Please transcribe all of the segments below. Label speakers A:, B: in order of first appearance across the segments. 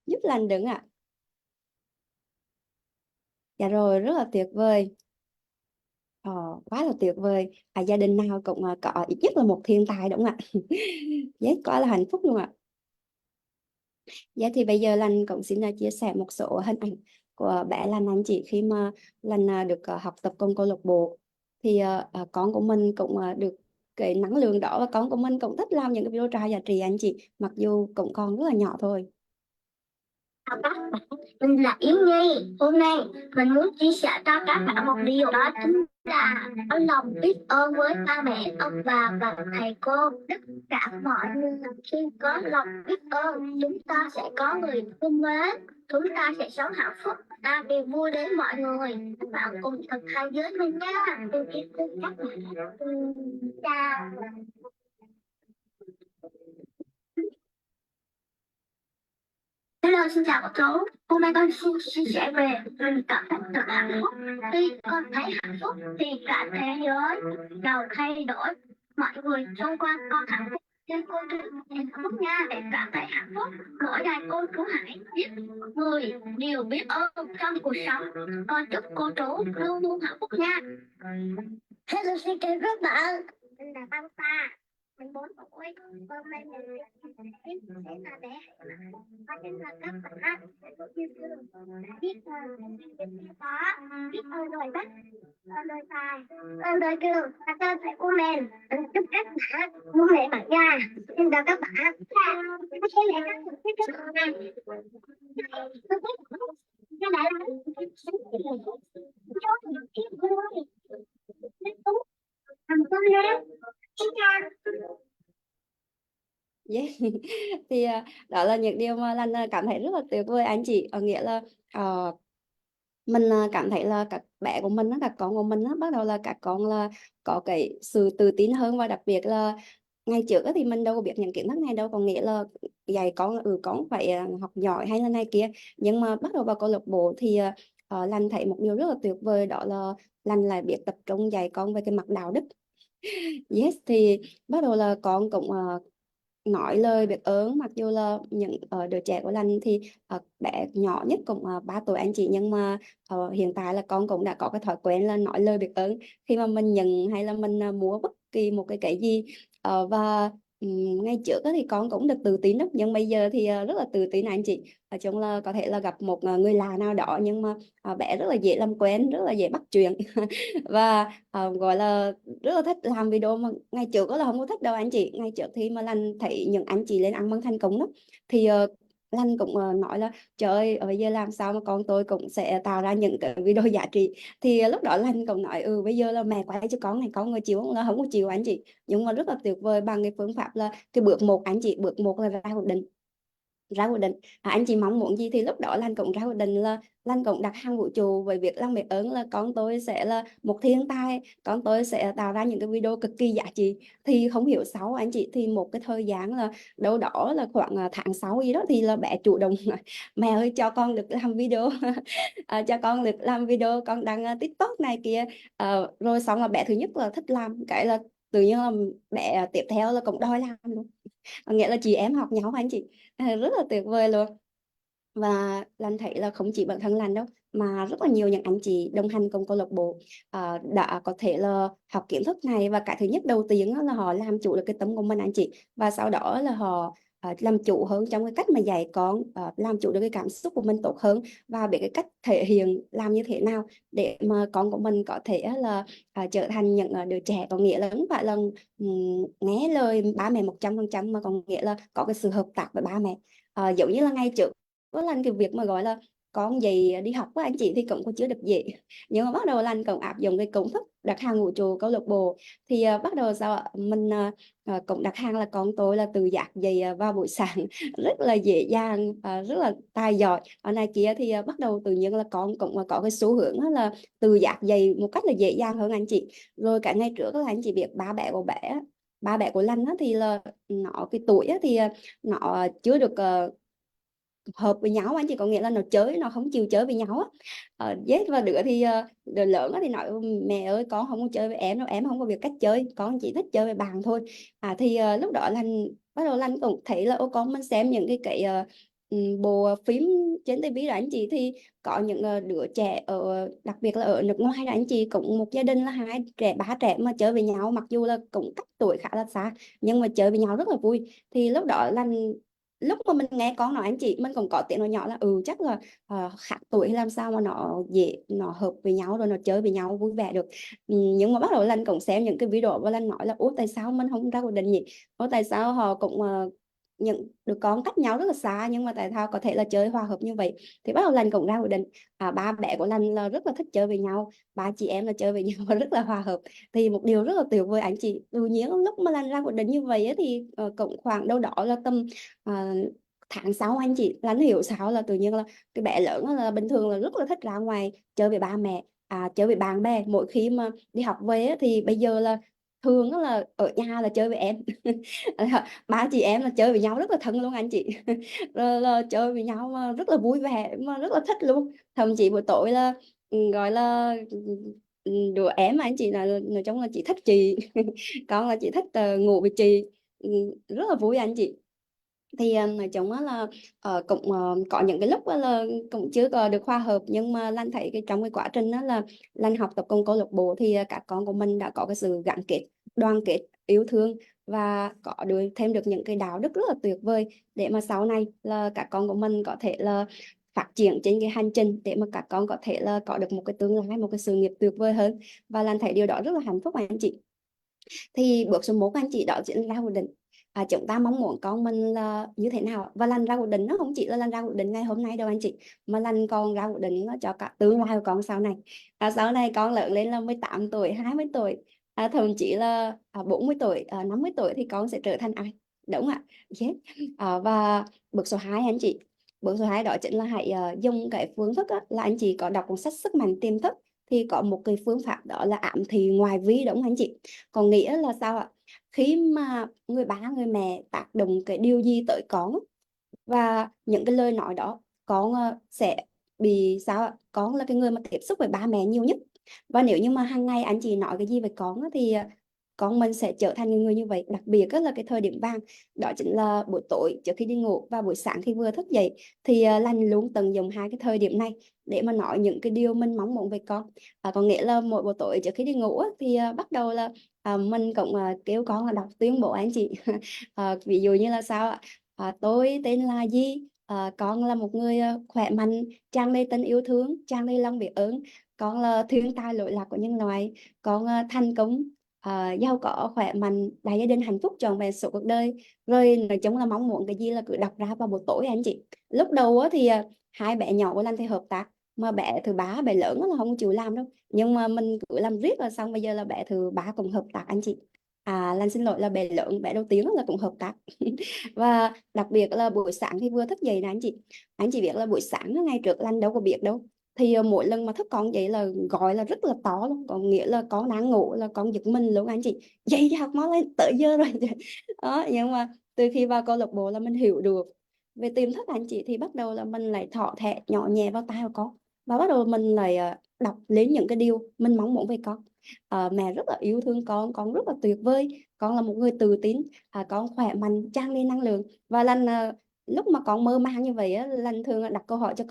A: giúp Lành đứng ạ. Dạ rồi, rất là tuyệt vời. Ờ, Quá là tuyệt vời. Gia đình nào cũng có ít nhất là một thiên tài đúng không ạ? Yes, quá là hạnh phúc luôn ạ. Dạ thì bây giờ Lành cũng xin chia sẻ một số hình ảnh của bé Lành anh chị khi mà Lành được học tập cùng câu lạc bộ. Thì con của mình cũng được cái năng lượng đó, và con của mình cũng thích làm những cái video trò giá trị anh chị, mặc dù cũng còn rất là nhỏ thôi.
B: Chào các bạn, mình là Yến Nhi. Hôm nay mình muốn chia sẻ cho các bạn một điều, đó chính là có lòng biết ơn với ba mẹ, ông bà và thầy cô. Tất cả mọi người khi có lòng biết ơn, chúng ta sẽ có người thương mến, chúng ta sẽ sống hạnh phúc, ta đều vui đến mọi người. Các bạn cùng thực hành với mình nha. Tôi yêu thương các bạn. Chào. Hello, xin chào các cháu. Hôm nay con xin chia sẻ về mình cảm thấy thật hạnh phúc. Khi con thấy hạnh phúc thì cả thế giới đều thay đổi. Mọi người xung quanh con hạnh phúc. Nên cô chú hạnh phúc nha, để cảm thấy hạnh phúc. Mỗi ngày cô chú hãy biết người điều biết ơn trong cuộc sống. Con chúc cô chú luôn luôn hạnh phúc nha. Hello, xin chào các bạn. Mình là Băng Ta. Mình 4 tuổi. Hôm nay mình sẽ là bé. Đó chính là các bạn yêu thương, biết ơn, biết ơn đời đất, ơn đời tài, ơn đời trường và ơn thầy của mình. Mình chúc các bạn vui vẻ bạn nha. Xin chào các bạn. Tôi sẽ lại các bạn này. Các bạn làm con lên. Xin chào.
A: Yeah. Thì đó là những điều mà Lan cảm thấy rất là tuyệt vời anh chị. Nghĩa là mình cảm thấy là các bé của mình, các con của mình bắt đầu là các con là có cái sự tự tin hơn, và đặc biệt là ngày trước thì mình đâu có biết những kiến thức này đâu, còn nghĩa là dạy con con phải học giỏi hay là này kia. Nhưng mà bắt đầu vào câu lạc bộ thì Lan thấy một điều rất là tuyệt vời, đó là Lan lại biết tập trung dạy con về cái mặt đạo đức. Yes, thì bắt đầu là con cũng nói lời biết ơn, mặc dù là những đứa trẻ của Lành thì bé nhỏ nhất cũng 3 tuổi anh chị, nhưng mà hiện tại là con cũng đã có cái thói quen là nói lời biết ơn khi mà mình nhận hay là mình mua bất kỳ một cái gì. Và ngay trước á thì con cũng được tự tin lắm, nhưng bây giờ thì rất là tự tin anh chị. Ở chung là có thể là gặp một người lạ nào đó, nhưng mà bé rất là dễ làm quen, rất là dễ bắt chuyện. Và gọi là rất là thích làm video. Mà ngày trước đó là không có thích đâu anh chị. Ngày trước thì mà Lành thấy những anh chị lên ăn mừng thành công đó, thì Lành cũng nói là trời ơi, bây giờ làm sao mà con tôi cũng sẽ tạo ra những cái video giá trị. Thì lúc đó Lành cũng nói bây giờ là mẹ quay cho con này, con người chịu không, là không có chịu anh chị. Nhưng mà rất là tuyệt vời, bằng cái phương pháp là cái bước một anh chị. Bước một là ra quyết định. Anh chị mong muốn gì thì lúc đó Lan cũng ra quyết định là Lan cũng đặt hàng vũ trụ với việc làm biết ơn, là con tôi sẽ là một thiên tài, con tôi sẽ tạo ra những cái video cực kỳ giá trị. Thì không hiểu sao anh chị, thì một cái thời gian là đâu đó là khoảng tháng 6 gì đó, thì là bé chủ động mẹ ơi cho con được làm video. Cho con được làm video, con đăng TikTok này kia. Rồi xong là bé thứ nhất là thích làm, cái là tự nhiên là bé tiếp theo là cũng đòi làm luôn. Nghĩa là chị em học nhau anh chị. Rất là tuyệt vời luôn. Và Lan thấy là không chỉ bản thân Lan đâu, mà rất là nhiều những anh chị đồng hành cùng câu lạc bộ đã có thể là học kiến thức này, và cái thứ nhất đầu tiên là họ làm chủ được cái tâm của mình anh chị, và sau đó là họ làm chủ hơn trong cái cách mà dạy con, làm chủ được cái cảm xúc của mình tốt hơn, và biết cái cách thể hiện làm như thế nào để mà con của mình có thể là trở thành những đứa trẻ, có nghĩa là không phải là nghe lời ba mẹ 100%, mà còn nghĩa là có cái sự hợp tác với ba mẹ. Giống như là ngay trước có lần cái việc mà gọi là con gì đi học với anh chị thì cũng có chưa được dễ, nhưng mà bắt đầu lần cũng áp dụng cái công thức đặt hàng vũ trụ câu lạc bộ. Thì bắt đầu sao ạ? Mình cũng đặt hàng là con tôi là tự giác dậy vào buổi sáng rất là dễ dàng, rất là tài giỏi ở này kia. Thì bắt đầu tự nhiên là con cũng có cái xu hướng đó là tự giác dậy một cách là dễ dàng hơn anh chị. Rồi cả ngày trước là anh chị biết ba bé của Lanh á, thì là nó cái tuổi á, thì nó chưa được hợp với nhau anh chị, có nghĩa là nó không chịu chơi với nhau á. Yes, và đứa thì đứa lớn á thì nói mẹ ơi con không có chơi với em đâu, em không có biết cách chơi, con chỉ thích chơi với bạn thôi. Thì lúc đó Lành bắt đầu Lành cũng thấy là ô con mình xem những cái bộ phim trên TV đó anh chị, thì có những đứa trẻ ở, đặc biệt là ở nước ngoài đó anh chị, cũng một gia đình là hai trẻ ba trẻ mà chơi với nhau, mặc dù là cũng cách tuổi khá là xa nhưng mà chơi với nhau rất là vui. Thì lúc đó là lúc mà mình nghe con nói anh chị, mình cũng có tiếng nói nhỏ là chắc là khác tuổi làm sao mà nó dễ nó hợp với nhau rồi nó chơi với nhau vui vẻ được. Nhưng mà bắt đầu lần cũng xem những cái video và lần nói là ủa tại sao mình không ra quyết định nhỉ, ủa tại sao họ cũng những đứa con cách nhau rất là xa nhưng mà tại sao có thể là chơi hòa hợp như vậy. Thì bắt đầu Lành cũng ra quyết định, ba mẹ của Lành là rất là thích chơi với nhau, ba chị em là chơi với nhau và rất là hòa hợp. Thì một điều rất là tuyệt vời anh chị. Tự nhiên lúc mà Lành ra quyết định như vậy ấy, thì cũng khoảng đâu đó là tầm à, tháng 6 anh chị, Lành hiểu sao là tự nhiên là cái bé lớn á là bình thường là rất là thích ra ngoài chơi với ba mẹ, chơi với bạn bè. Mỗi khi mà đi học về á, thì bây giờ là thường á là ở nhà là chơi với em. Ba chị em là chơi với nhau rất là thân luôn anh chị. Rồi là chơi với nhau mà rất là vui vẻ mà rất là thích luôn. Thậm chí buổi tối là gọi là đứa em mà anh chị là nói chung là chị thích chị. Con là chị thích ngủ với chị. Rất là vui anh chị. Thì nói chung á là cũng có những cái lúc á là cũng chưa có được hòa hợp, nhưng mà Lan thấy cái trong cái quá trình đó là Lan học tập cùng câu lạc bộ thì các con của mình đã có cái sự gắn kết, đoàn kết, yêu thương, và có thêm được những cái đạo đức rất là tuyệt vời để mà sau này là các con của mình có thể là phát triển trên cái hành trình, để mà các con có thể là có được một cái tương lai, một cái sự nghiệp tuyệt vời hơn. Và Lan thấy điều đó rất là hạnh phúc anh chị. Thì bước số 1 anh chị đó chính là ra quyết định, chúng ta mong muốn con mình là như thế nào. Và lần ra quyết định nó không chỉ là lần ra quyết định ngày hôm nay đâu anh chị, mà lần còn ra quyết định nó cho cả tương lai của con sau này. Sau này con lớn lên là 18 tuổi, 20 tuổi, thậm chí là 40 tuổi, 50 tuổi thì con sẽ trở thành ai, đúng không ạ? Yes. Và bước số 2 anh chị, bước số 2 đó chính là hãy dùng cái phương thức á, là anh chị có đọc cuốn sách Sức mạnh tiềm thức, thì có một cái phương pháp đó là ám thị ngoại vi, đúng không anh chị? Có nghĩa là sao ạ? Khi mà người ba người mẹ tác động cái điều gì tới con, và những cái lời nói đó, con sẽ bị sao ạ? Con là cái người mà tiếp xúc với ba mẹ nhiều nhất. Và nếu như mà hàng ngày anh chị nói cái gì với con á, thì con mình sẽ trở thành người như vậy. Đặc biệt là cái thời điểm vàng đó chính là buổi tối trước khi đi ngủ và buổi sáng khi vừa thức dậy. Thì Lành luôn tận dụng hai cái thời điểm này để mà nói những cái điều mình mong muốn về con. Có nghĩa là mỗi buổi tối trước khi đi ngủ á, thì bắt đầu là mình cũng kêu con là đọc tuyên bố anh chị. Ví dụ như là sao ạ? Tôi tên là gì? Con là một người khỏe mạnh, tràn đầy tình yêu thương, tràn đầy lòng biết ơn. Con là thiên tài lỗi lạc của nhân loại. Con thành công, giàu có, khỏe mạnh, đại gia đình hạnh phúc trọn vẹn suốt cuộc đời. Rồi nói chung là mong muốn cái gì là cứ đọc ra vào buổi tối anh chị. Lúc đầu á, thì hai bé nhỏ của anh thì hợp tác, mà bé thứ ba, bé lớn á là không chịu làm đâu, nhưng mà mình cứ làm riết là xong, bây giờ là bé thứ ba cũng hợp tác anh chị. Lan xin lỗi là bé lớn, bé đầu tiên là cũng hợp tác. Và đặc biệt là buổi sáng thì vừa thức dậy nè anh chị biết là buổi sáng á, ngày trước Lan đâu có biết đâu, thì mỗi lần mà thức con vậy là gọi là rất là to luôn, có nghĩa là con đang ngủ là con giật mình luôn anh chị, dậy đi học máu lên tới giờ rồi. Đó, nhưng mà từ khi vào câu lạc bộ là mình hiểu được về tiềm thức anh chị, thì bắt đầu là mình lại thọ thẹ nhỏ nhẹ vào tai của con, và bắt đầu mình lại đọc lên những cái điều mình mong muốn về con. Mẹ rất là yêu thương con rất là tuyệt vời, con là một người tự tin, con khỏe mạnh, tràn đầy năng lượng. Và lần lúc mà con mơ màng như vậy á, lần thường đặt câu hỏi cho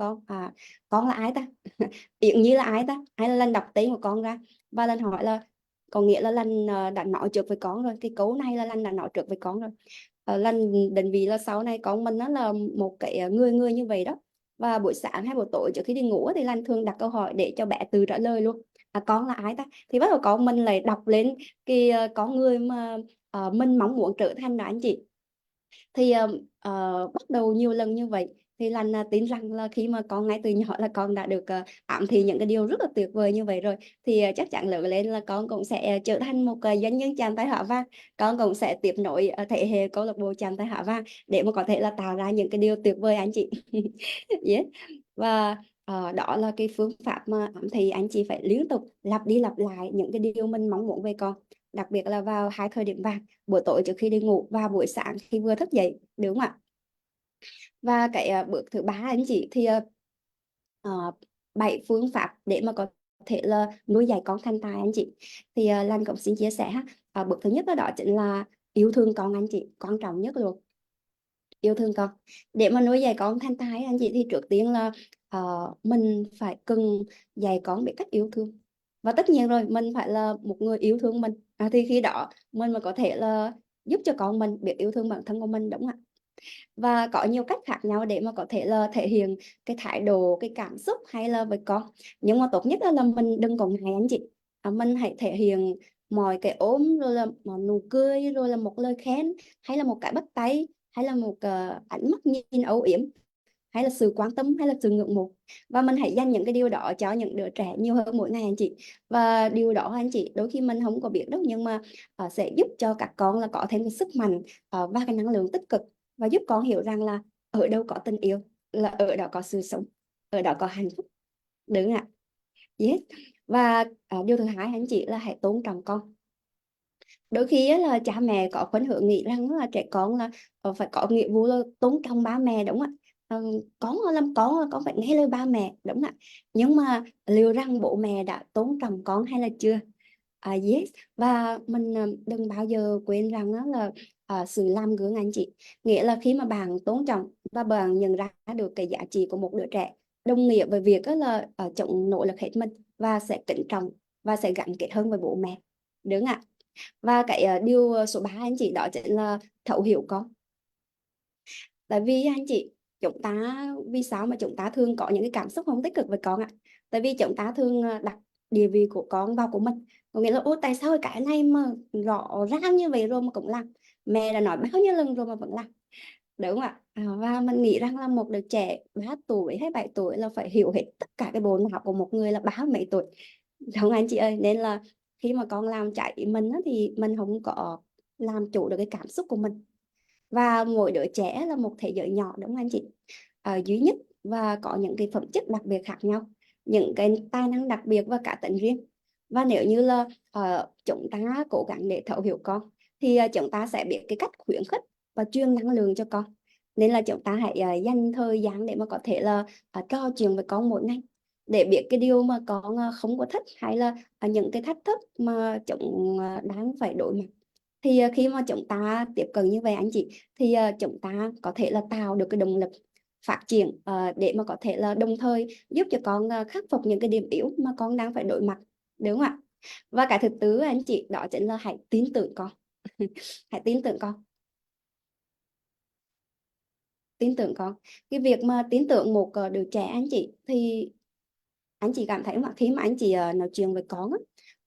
A: con là ai ta? Yến Nhi là ai ta? Hay là lần đọc tên của con ra, và lần hỏi là có nghĩa là lần đã nói trước với con rồi, cái câu này là lần đã nói trước với con rồi. Lần định vị là sau này con mình nó là một cái người người như vậy đó. Và buổi sáng hay buổi tối trước khi đi ngủ á, thì lần thường đặt câu hỏi để cho bé tự trả lời luôn, con là ai ta? Thì bắt đầu con mình lại đọc lên cái con người mà mình mong muốn trở thành đó anh chị. Thì bắt đầu nhiều lần như vậy thì Lan tin rằng là khi mà con ngay từ nhỏ là con đã được ám thị những cái điều rất là tuyệt vời như vậy rồi, thì chắc chắn lớn lên là con cũng sẽ trở thành một doanh nhân chàng tay hỏa vàng. Con cũng sẽ tiếp nối thế hệ câu lạc bộ chàng tay hỏa vàng để mà có thể là tạo ra những cái điều tuyệt vời anh chị. Yes. Và đó là cái phương pháp mà ám thị, anh chị phải liên tục lặp đi lặp lại những cái điều mình mong muốn về con, đặc biệt là vào hai thời điểm vàng, buổi tối trước khi đi ngủ và buổi sáng khi vừa thức dậy, đúng không ạ? Và cái bước thứ ba anh chị, thì 7 phương pháp để mà có thể là nuôi dạy con thành tài anh chị. Thì Lan cũng xin chia sẻ ha. Bước thứ nhất đó, đó chính là yêu thương con anh chị, quan trọng nhất luôn. Yêu thương con. Để mà nuôi dạy con thành tài anh chị, thì trước tiên là mình phải cần dạy con biết cách yêu thương. Và tất nhiên rồi, mình phải là một người yêu thương mình, thì khi đó mình mà có thể là giúp cho con mình biết yêu thương bản thân của mình, đúng không ạ? Và có nhiều cách khác nhau để mà có thể là thể hiện cái thái độ, cái cảm xúc hay là với con. Nhưng mà tốt nhất là mình đừng có ngại anh chị. Mình hãy thể hiện mọi cái ốm, rồi là một nụ cười, rồi là một lời khen, hay là một cái bắt tay, hay là một ánh mắt nhìn âu yếm, hay là sự quan tâm, hay là sự ngưỡng mộ. Và mình hãy dành những cái điều đó cho những đứa trẻ nhiều hơn mỗi ngày anh chị. Và điều đó anh chị đôi khi mình không có biết đâu, nhưng mà sẽ giúp cho các con là có thêm cái sức mạnh và cái năng lượng tích cực, và giúp con hiểu rằng là ở đâu có tình yêu là ở đó có sự sống, ở đó có hạnh phúc, đúng không ạ? Yes. Và điều thứ hai anh chị là hãy tôn trọng con. Đôi khi á, là cha mẹ có khuynh hướng nghĩ rằng là trẻ con là phải có nghĩa vụ là tôn trọng ba mẹ, đúng không ạ? Con làm con phải nghe lời ba mẹ, đúng không ạ? Nhưng mà liệu rằng bố mẹ đã tôn trọng con hay là chưa? Yes. Và mình đừng bao giờ quên rằng đó là sự làm gương anh chị. Nghĩa là khi mà bạn tôn trọng và bạn nhận ra được cái giá trị của một đứa trẻ, đồng nghĩa với việc đó là chống nỗ lực hết mình, và sẽ kính trọng và sẽ gắn kết hơn với bố mẹ, đúng không ạ? Và cái điều số 3 anh chị, đó chính là thấu hiểu con. Tại vì anh chị, chúng ta vì sao mà chúng ta thường có những cái cảm xúc không tích cực với con ạ? Tại vì chúng ta thường đặt địa vị của con vào của mình. Có nghĩa là ô, tại sao cái này mà rõ ràng như vậy rồi mà cũng làm, mẹ đã nói bao nhiêu lần rồi mà vẫn làm, đúng không ạ? Và mình nghĩ rằng là một đứa trẻ 3 tuổi hay 7 tuổi là phải hiểu hết tất cả cái bộ não của một người là 30 mấy tuổi, đúng không anh chị ơi? Nên là khi mà con làm trái ý mình á, thì mình không có làm chủ được cái cảm xúc của mình. Và mỗi đứa trẻ là một thế giới nhỏ, đúng không anh chị? Duy nhất và có những cái phẩm chất đặc biệt khác nhau, những cái tài năng đặc biệt và cá tính riêng. Và nếu như là chúng ta cố gắng để thấu hiểu con, thì chúng ta sẽ biết cái cách khuyến khích và truyền năng lượng cho con. Nên là chúng ta hãy dành thời gian để mà có thể là trò chuyện với con mỗi ngày, để biết cái điều mà con không có thích, hay là những cái thách thức mà chúng đang phải đối mặt. Thì khi mà chúng ta tiếp cận như vậy anh chị, thì chúng ta có thể là tạo được cái động lực phát triển, để mà có thể là đồng thời giúp cho con khắc phục những cái điểm yếu mà con đang phải đối mặt, đúng không ạ? Và cái thứ tư anh chị, đó chính là hãy tin tưởng con. Hãy tin tưởng con. Tin tưởng con. Cái việc mà tin tưởng một đứa trẻ anh chị, thì anh chị cảm thấy mà khi mà anh chị nói chuyện với con á,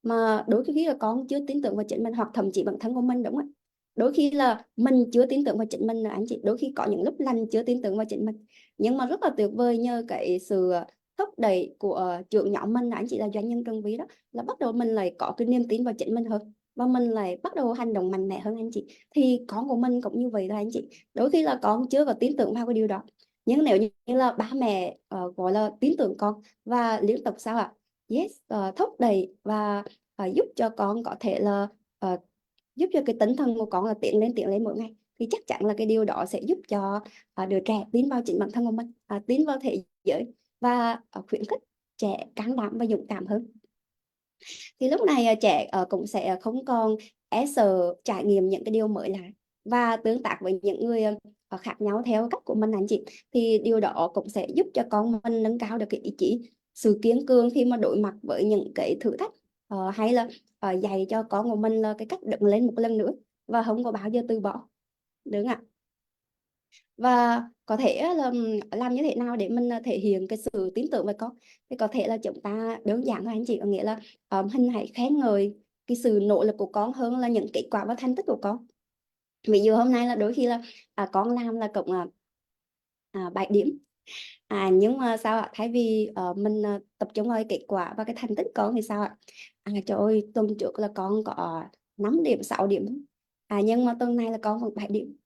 A: mà đôi khi là con chưa tin tưởng vào chính mình, hoặc thậm chí bản thân của mình, đúng không ạ? Đôi khi là mình chưa tin tưởng vào chính mình là anh chị, đôi khi có những lúc lành chưa tin tưởng vào chính mình. Nhưng mà rất là tuyệt vời, nhờ cái sự thúc đẩy của trưởng nhóm mình là anh chị là doanh nhân Trần Vy đó, là bắt đầu mình lại có cái niềm tin vào chính mình hơn, và mình lại bắt đầu hành động mạnh mẽ hơn anh chị. Thì con của mình cũng như vậy thôi anh chị. Đôi khi là con chưa có tin tưởng vào cái điều đó, nhưng nếu như là ba mẹ gọi là tin tưởng con và liên tục sao ạ? Yes, thúc đẩy và giúp cho con có thể là giúp cho cái tinh thần của con là tiến lên mỗi ngày, thì chắc chắn là cái điều đó sẽ giúp cho đứa trẻ tin vào chính bản thân của mình, tin vào thế giới, và khuyến khích trẻ can đảm và dũng cảm hơn. Thì lúc này trẻ cũng sẽ không còn e sợ trải nghiệm những cái điều mới lạ, và tương tác với những người khác nhau theo cách của mình anh chị. Thì điều đó cũng sẽ giúp cho con mình nâng cao được cái ý chí, sự kiên cường khi mà đối mặt với những cái thử thách, hay là dạy cho con của mình là cái cách đứng lên một lần nữa, và không có bao giờ từ bỏ, đúng không ạ? Và có thể là làm như thế nào để mình thể hiện cái sự tin tưởng với con, thì có thể là chúng ta đơn giản thôi anh chị, có nghĩa là mình hãy khen ngợi cái sự nỗ lực của con hơn là những kết quả và thành tích của con. Ví dụ hôm nay là đôi khi là con làm là cũng 7 điểm, nhưng mà sao ạ, thay vì mình tập trung vào cái kết quả và cái thành tích con thì sao ạ? Trời ơi, tuần trước là con có 5 điểm 6 điểm, nhưng mà tuần này là con vẫn 7 điểm.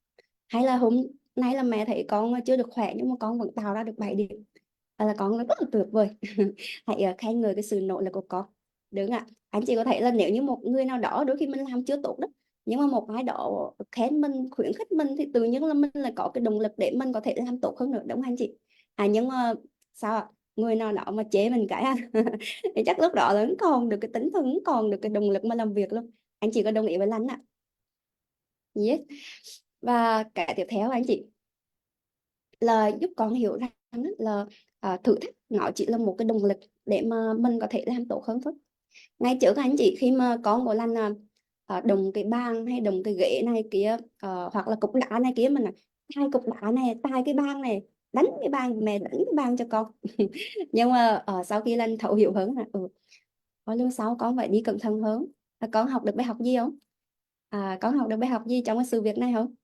A: Hay là hôm nay là mẹ thấy con chưa được khỏe, nhưng mà con vẫn tạo ra được 7 điểm, là con rất là tuyệt vời. Hãy khen ngợi cái sự nỗ lực của con, đúng không ạ? Anh chị có thể là nếu như một người nào đó đôi khi mình làm chưa tốt đó, nhưng mà một ai đó khen mình, khuyến khích mình, thì tự nhiên là mình lại có cái động lực để mình có thể làm tốt hơn nữa, đúng không anh chị? Nhưng mà sao ạ, người nào đó mà chế mình cái thì chắc lúc đó là vẫn còn được cái tính thần, vẫn còn được cái động lực mà làm việc luôn. Anh chị có đồng ý với Lanh ạ? Yes. Và cái tiếp theo anh chị, là giúp con hiểu rằng á, là thử thách nó chỉ là một cái động lực để mà mình có thể làm tốt hơn thôi. Ngày trước anh chị khi mà có một lần đụng cái bàn hay đụng cái ghế này kia, hoặc là cục đá này kia, mình là tay cục đá này, tay cái bàn này, đánh cái bàn, mẹ đánh cái bàn cho con. Nhưng mà sau khi lần thấu hiểu hơn là có lần sau con phải đi cẩn thận hơn. Con học được bài học gì không? Con học được bài học gì trong cái sự việc này không?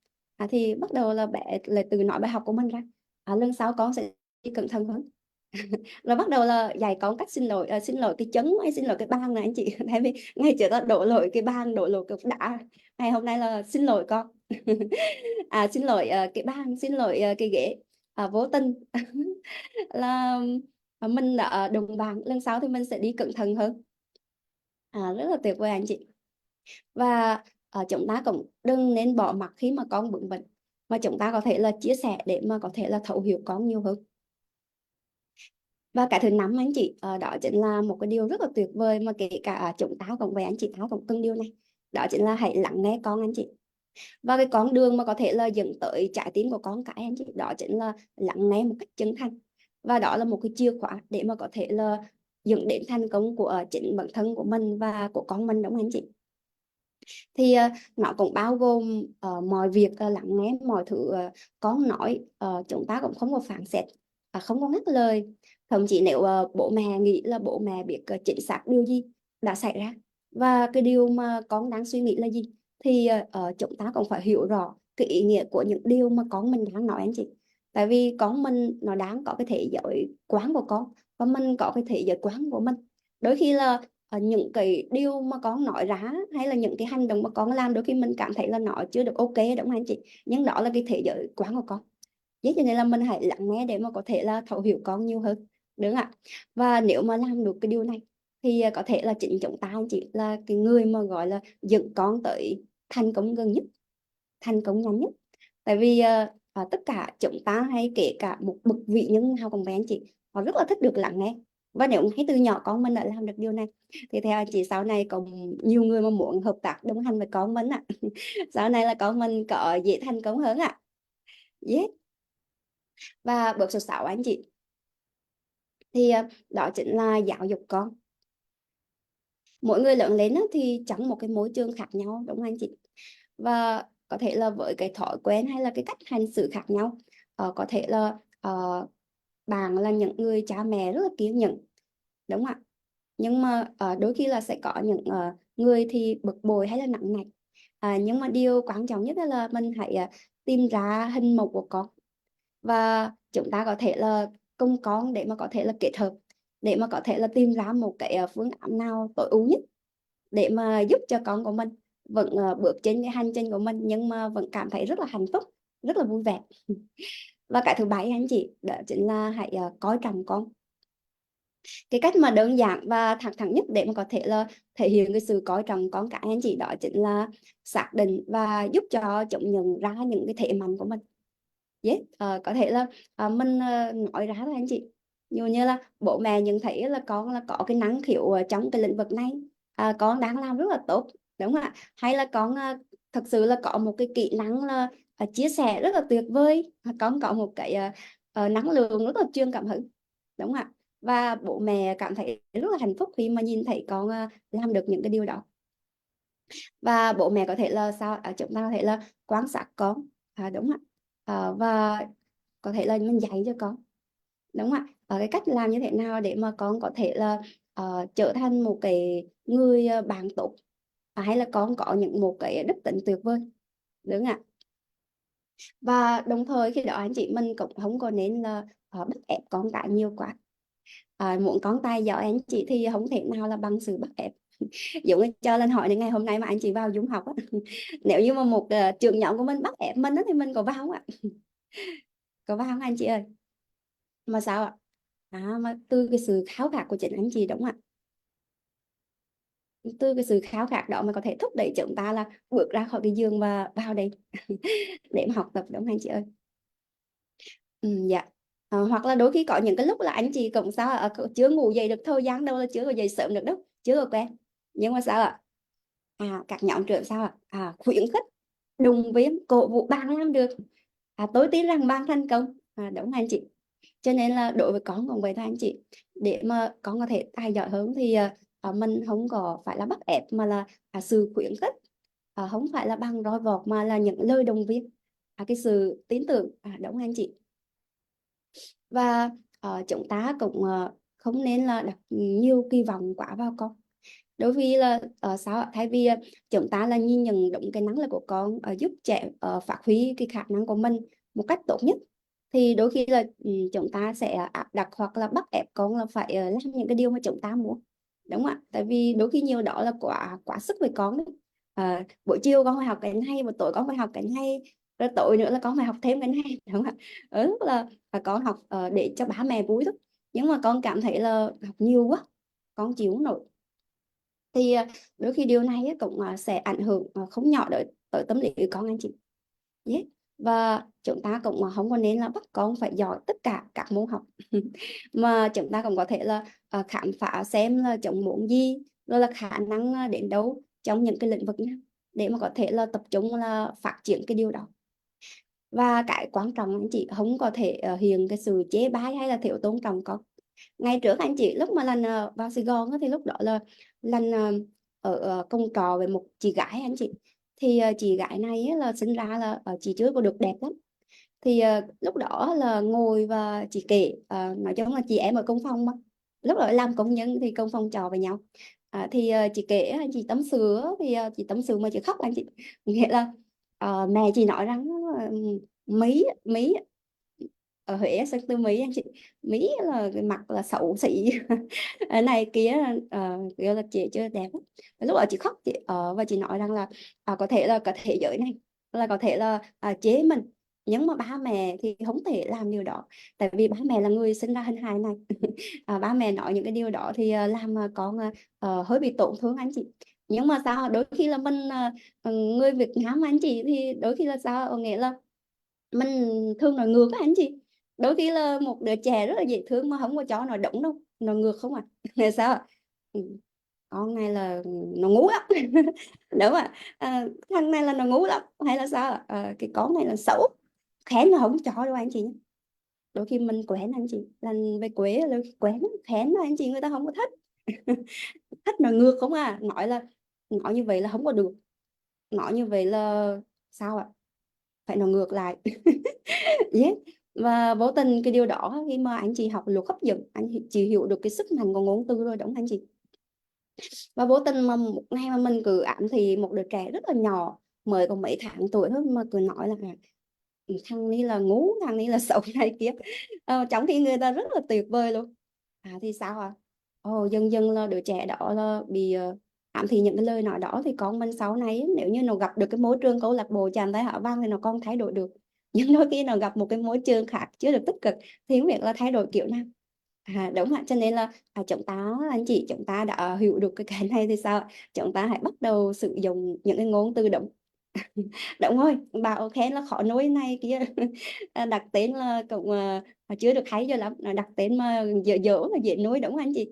A: Thì bắt đầu là bé lại tự nói bài học của mình ra. Lần sau con sẽ đi cẩn thận hơn. Rồi bắt đầu là dạy con cách xin lỗi, xin lỗi cái chấn hay xin lỗi cái bàn này anh chị. Tại vì ngày trước là đổ lỗi cái bàn, đổ lỗi cái đá, ngày hôm nay là xin lỗi con. Xin lỗi cái bàn, xin lỗi cái ghế, vô tình là mình đã đụng bàn, lần sau thì mình sẽ đi cẩn thận hơn. Rất là tuyệt vời anh chị. Và chúng ta cũng đừng nên bỏ mặc khi mà con bướng bỉnh, mà chúng ta có thể là chia sẻ để mà có thể là thấu hiểu con nhiều hơn. Và cái thứ năm anh chị, đó chính là một cái điều rất là tuyệt vời mà kể cả chúng ta cũng vậy anh chị, ta cũng cần điều này, đó chính là hãy lắng nghe con anh chị. Và cái con đường mà có thể là dẫn tới trái tim của con cái anh chị, đó chính là lắng nghe một cách chân thành. Và đó là một cái chìa khóa để mà có thể là dẫn đến thành công của chính bản thân của mình và của con mình, đúng không anh chị? Thì nó cũng bao gồm mọi việc lắng nghe mọi thứ con nói, chúng ta cũng không có phán xét, không có ngắt lời. Thậm chí nếu bố mẹ nghĩ là bố mẹ biết chính xác điều gì đã xảy ra và cái điều mà con đang suy nghĩ là gì, thì chúng ta cũng phải hiểu rõ cái ý nghĩa của những điều mà con mình đang nói anh chị. Tại vì con mình nó đang có cái thế giới quan của con, và mình có cái thế giới quan của mình. Đôi khi là những cái điều mà con nói ra hay là những cái hành động mà con làm, đôi khi mình cảm thấy là nó chưa được ok, đúng không anh chị? Nhưng đó là cái thế giới quan của con. Vậy cho nên là mình hãy lắng nghe để mà có thể là thấu hiểu con nhiều hơn, đúng không ạ? Và nếu mà làm được cái điều này thì có thể là chính chúng ta anh chị là cái người mà gọi là dẫn con tới thành công gần nhất, thành công nhanh nhất. Tại vì tất cả chúng ta hay kể cả một bậc vị nhân nào cũng vậy anh chị, họ rất là thích được lắng nghe. Và nếu ngay từ nhỏ con mình đã làm được điều này thì theo anh chị sau này còn nhiều người mà muốn hợp tác đồng hành với con mình sau này là con mình có dễ thành công hơn yes. Và bước số 6 anh chị, thì đó chính là giáo dục con. Mỗi người lớn lên thì trong một cái môi trường khác nhau, đúng không anh chị? Và có thể là với cái thói quen hay là cái cách hành xử khác nhau. Có thể là bạn là những người cha mẹ rất là kiên nhẫn, đúng không ạ? Nhưng mà đôi khi là sẽ có những người thì bực bội hay là nặng nề. Nhưng mà điều quan trọng nhất là mình hãy tìm ra hình mẫu của con, và chúng ta có thể là cùng con để mà có thể là kết hợp, để mà có thể là tìm ra một cái phương án nào tối ưu nhất để mà giúp cho con của mình vẫn bước trên cái hành trình của mình, nhưng mà vẫn cảm thấy rất là hạnh phúc, rất là vui vẻ. Và cái thứ bảy anh chị, đó chính là hãy coi trọng con. Cái cách mà đơn giản và thẳng thắn nhất để mà có thể là thể hiện cái sự coi trọng con cái anh chị, đó chính là xác định và giúp cho chúng nhận ra những cái thế mạnh của mình. Yes, có thể là mình nói ra thôi anh chị. Nhiều như là bố mẹ nhận thấy là con là có cái năng khiếu trong cái lĩnh vực này, con đang làm rất là tốt, đúng không ạ? Hay là con thật sự là có một cái kỹ năng là chia sẻ rất là tuyệt vời, con có một cái năng lượng rất là truyền cảm hứng, đúng không ạ? Và bố mẹ cảm thấy rất là hạnh phúc khi mà nhìn thấy con làm được những cái điều đó. Và bố mẹ có thể là sao, chúng ta có thể là quan sát con, đúng không ạ? Và có thể là mình dạy cho con, đúng không ạ? Cái cách làm như thế nào để mà con có thể là trở thành một cái người bạn tốt, hay là con có những một cái đức tính tuyệt vời, đúng không ạ? Và đồng thời khi đó anh chị mình cũng không có nên là bắt ép con cái nhiều quá. Muốn con tài giỏi anh chị thì không thể nào là bằng sự bắt ép. Giống như cho lên hỏi đến ngày hôm nay mà anh chị vào Dung học nếu như mà một trưởng nhóm của mình bắt ép mình thì mình có vào không ạ? Có vào không anh chị ơi? Mà sao ạ? Mà từ cái sự khao khát của chính anh chị, đúng không ạ? Từ cái sự khao khát đó mà có thể thúc đẩy chúng ta là bước ra khỏi cái giường và vào đây để mà học tập, đúng không anh chị ơi? Dạ. Hoặc là đôi khi có những cái lúc là anh chị cũng sao chưa ngủ dậy được thời gian đâu, là chưa có dậy sớm được đâu, chưa có quen. Nhưng mà sao ạ? Các nhóm trưởng sao ạ? Khuyến khích, động viên, cổ vũ bạn làm được. Tôi tin rằng bạn thành công. Đúng không anh chị? Cho nên là đối với con cũng vậy thôi anh chị. Để mà con có thể tài giỏi hơn thì mình không có phải là bắt ép, mà là sự khuyến khích, không phải là bằng roi vọt mà là những lời động viên, cái sự tin tưởng, đúng không anh chị? Và chúng ta cũng không nên là đặt nhiều kỳ vọng quá vào con. Đối vì là sao ạ? Thay vì chúng ta là nhìn nhận đúng cái năng lực của con, giúp trẻ phát huy cái khả năng của mình một cách tốt nhất, thì đôi khi là chúng ta sẽ áp đặt hoặc là bắt ép con là phải làm những cái điều mà chúng ta muốn, đúng không ạ? Tại vì đôi khi nhiều đó là quá quá sức với con đấy. Buổi chiều con phải học cái này, buổi tối con phải học cái này, rồi tối nữa là con phải học thêm cái này đúng không ạ? Rất là con học để cho ba mẹ vui thôi, nhưng mà con cảm thấy là học nhiều quá con chịu không nổi, thì đôi khi điều này cũng sẽ ảnh hưởng không nhỏ tới tâm lý của con anh chị. Yes. Và chúng ta cũng không có nên là bắt con phải giỏi tất cả các môn học mà chúng ta cũng có thể là khám phá xem là chúng muốn gì, rồi là khả năng đến đâu trong những cái lĩnh vực nào, để mà có thể là tập trung là phát triển cái điều đó. Và cái quan trọng anh chị không có thể hiện cái sự chế bái hay là thiếu tôn trọng con. Ngày trước anh chị lúc mà lần vào Sài Gòn thì lúc đó là lần ở cùng trọ với một chị gái anh chị, thì chị gái này là sinh ra là chị chưa có được đẹp lắm, thì lúc đó là ngồi và chị kể, nói chung là chị em ở công phòng mà, lúc đó làm công nhân thì công phòng trọ với nhau. Thì chị kể anh chị tâm sự á, thì chị tâm sự mà chị khóc anh chị, nghĩa là mẹ chị nói rằng Mỹ Mỹ ở Huế sang tư Mỹ anh chị. Mỹ là cái mặt là xấu xí ở này kia, kiểu là chị chưa đẹp lắm. Lúc đó chị khóc, và chị nói rằng là có thể là cả thế giới này là có thể là chế mình, nhưng mà ba mẹ thì không thể làm điều đó, tại vì ba mẹ là người sinh ra hình hài này. Ba mẹ nói những cái điều đó thì làm con hơi bị tổn thương anh chị. Nhưng mà sao đôi khi là mình người Việt Nam anh chị, thì đôi khi là sao nghĩa là mình thương nói ngược á anh chị. Đôi khi là một đứa trẻ rất là dễ thương mà không có cho nó đúng đâu, nó ngược không à. Là sao ạ? Ừ, con này là nó ngu lắm đúng ạ. Thằng này là nó ngu lắm, hay là sao ạ? Cái con này là xấu, khen mà không cho đâu anh chị. Đôi khi mình quen anh chị, lần về quê là quen khen mà anh chị, người ta không có thích. Thích nói ngược không à, nói như vậy là không có được, nói như vậy là sao ạ, phải nói ngược lại. Yes. Và vô tình cái điều đó khi mà anh chị học luật hấp dẫn, chị hiểu được cái sức mạnh của ngôn từ rồi đúng không anh chị? Và vô tình mà một ngày mà mình cứ ám thì một đứa trẻ rất là nhỏ, mới có mấy tháng tuổi thôi, mà cứ nói là thằng này là ngu, thằng này là xấu này kia, trong khi người ta rất là tuyệt vời luôn. Thì sao dần dần là đứa trẻ đó là bị ám thị những cái lời nói đó, thì con mình sau này nếu như nó gặp được cái môi trường câu lạc bộ chàng tay hảo vang thì nó còn thay đổi được. Nhưng đôi khi nó gặp một cái môi trường khác chưa được tích cực thì không biết là thay đổi kiểu nào. Đúng ạ. Cho nên là chúng ta anh chị, chúng ta đã hiểu được cái này thì sao ạ? Chúng ta hãy bắt đầu sử dụng những cái ngôn từ đúng. Đúng rồi, bảo khen là khó nuôi này kia. Đặt tên là cũng chưa được hay cho lắm, đặt tên mà dở dở là dễ nuôi đúng không anh chị?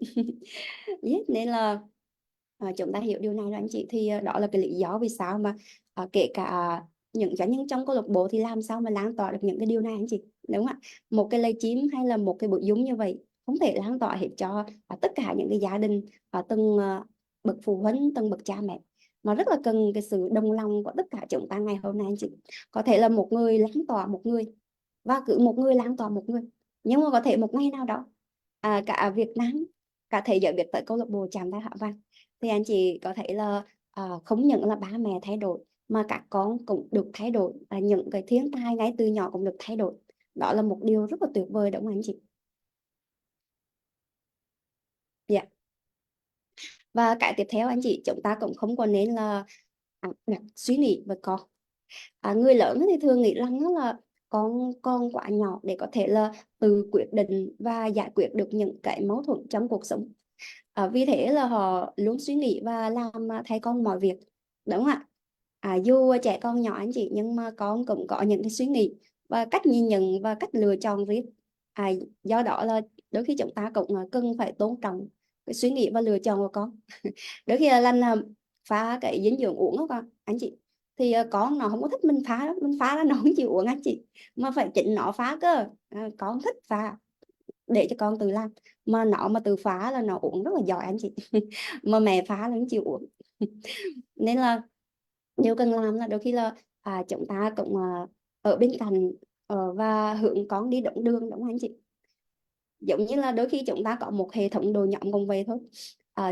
A: Yes, nên là chúng ta hiểu điều này rồi anh chị, thì đó là cái lý do vì sao mà kể cả những cá nhân trong câu lạc bộ thì làm sao mà lan tỏa được những cái điều này anh chị, đúng không ạ? Một cái livestream hay là một cái nội dung như vậy không thể lan tỏa hết cho tất cả những cái gia đình, từng bậc phụ huynh, từng bậc cha mẹ, mà rất là cần cái sự đồng lòng của tất cả chúng ta ngày hôm nay anh chị. Có thể là một người lan tỏa một người, và cứ một người lan tỏa một người, nhưng mà có thể một ngày nào đó cả Việt Nam, cả thế giới biết tới câu lạc bộ Chạm Tay Hạ Vàng, thì anh chị có thể là không những là ba mẹ thay đổi mà các con cũng được thay đổi, những cái thiên tài ngay từ nhỏ cũng được thay đổi. Đó là một điều rất là tuyệt vời đúng không anh chị? Dạ. Và cái tiếp theo anh chị, chúng ta cũng không có nên là đặt suy nghĩ với con. Người lớn thì thường nghĩ rằng đó là con quá nhỏ để có thể là tự quyết định và giải quyết được những cái mâu thuẫn trong cuộc sống. Vì thế là họ luôn suy nghĩ và làm thay con mọi việc, đúng không ạ? Dù trẻ con nhỏ anh chị, nhưng mà con cũng có những cái suy nghĩ và cách nhìn nhận và cách lựa chọn riêng. Do đó là đôi khi chúng ta cũng cần phải tôn trọng cái suy nghĩ và lựa chọn của con. Đôi khi là lần pha cái dinh dưỡng uống đó con anh chị, thì con nó không có thích mình pha lắm, mình pha là nó không chịu uống anh chị, mà phải chính nó pha cơ. Con thích pha để cho con tự làm, mà nó mà tự phá là nó uống rất là giỏi anh chị. Mà mẹ phá là không chịu uống. Nên là điều cần làm là đôi khi là chúng ta cũng ở bên cạnh và hướng con đi đúng đường, đúng không anh chị? Giống như là đôi khi chúng ta có một hệ thống đội nhóm cùng về thôi.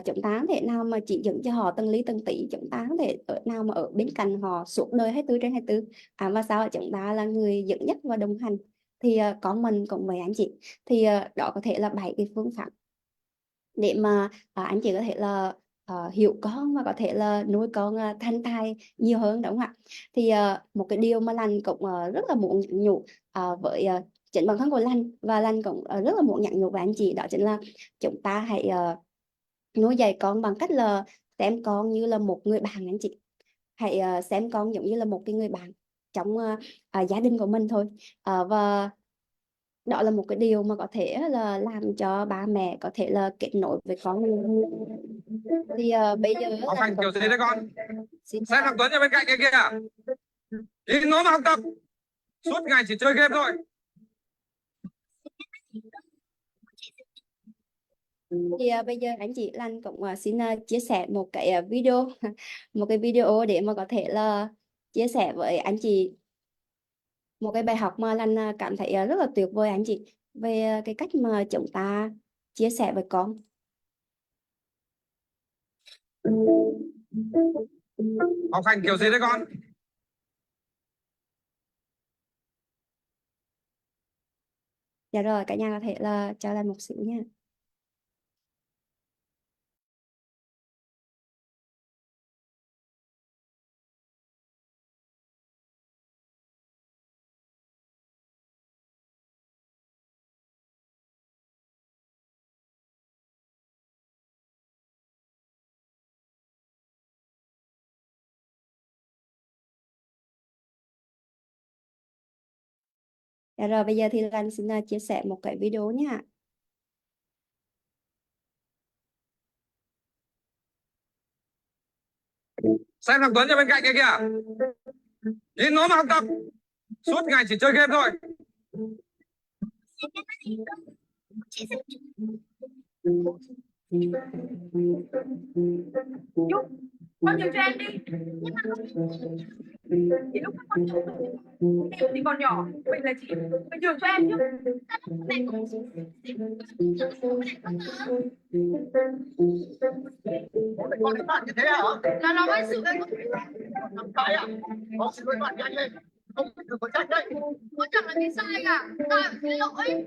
A: Chúng ta không thể nào mà chỉ dẫn cho họ từng lý từng tí, chúng ta không thể ở nào mà ở bên cạnh họ suốt đời 24/24. Và sao chúng ta là người dẫn dắt và đồng hành, thì con mình cũng vậy anh chị. Thì đó có thể là 7 cái phương pháp để mà anh chị có thể là hiểu con và có thể là nuôi con thành tài nhiều hơn, đúng không ạ? Thì một cái điều mà Lành cũng rất là muốn nhắn nhủ với chính bản thân của Lành, và Lành cũng rất là muốn nhắn nhủ với anh chị, đó chính là chúng ta hãy nuôi dạy con bằng cách là xem con như là một người bạn anh chị. Hãy xem con giống như là một cái người bạn trong gia đình của mình thôi. Và đó là một cái điều mà có thể là làm cho ba mẹ có thể là kết nối với con nhiều hơn. Thì bây giờ
C: Học
A: là
C: hành kiểu gì đấy con?
A: xin
C: Xem thằng Tuấn ở bên cạnh kia kìa. Nhìn nó mà học tập. Suốt ngày chỉ chơi game thôi.
A: thì bây giờ anh chị Lan cũng xin chia sẻ một cái video một cái video để mà có thể là chia sẻ với anh chị một cái bài học mà Lan cảm thấy rất là tuyệt vời anh chị, về cái cách mà chúng ta chia sẻ với con.
C: Học hành kiểu gì đấy con?
A: Dạ rồi, cả nhà có thể là cho Lan một xíu nha. Dạ rồi, bây giờ thì Lan xin chia sẻ một cái video nha.
C: Xem thằng Tuấn ở bên cạnh kia kìa. Nhìn nó mà học tập. Suốt ngày chỉ chơi game thôi.
D: Nhúc, con nhường cho em đi. Thì lúc các con chồng em thì còn nhỏ, mình là chị, phải nhường cho em chứ.
E: Con các bạn như thế hả?
D: Là nó gây sự với
E: Làm sai à? Con xin lỗi bạn nhanh lên. Không đừng có trách đấy.
D: con chẳng là gì sai cả. Ta phải xin lỗi.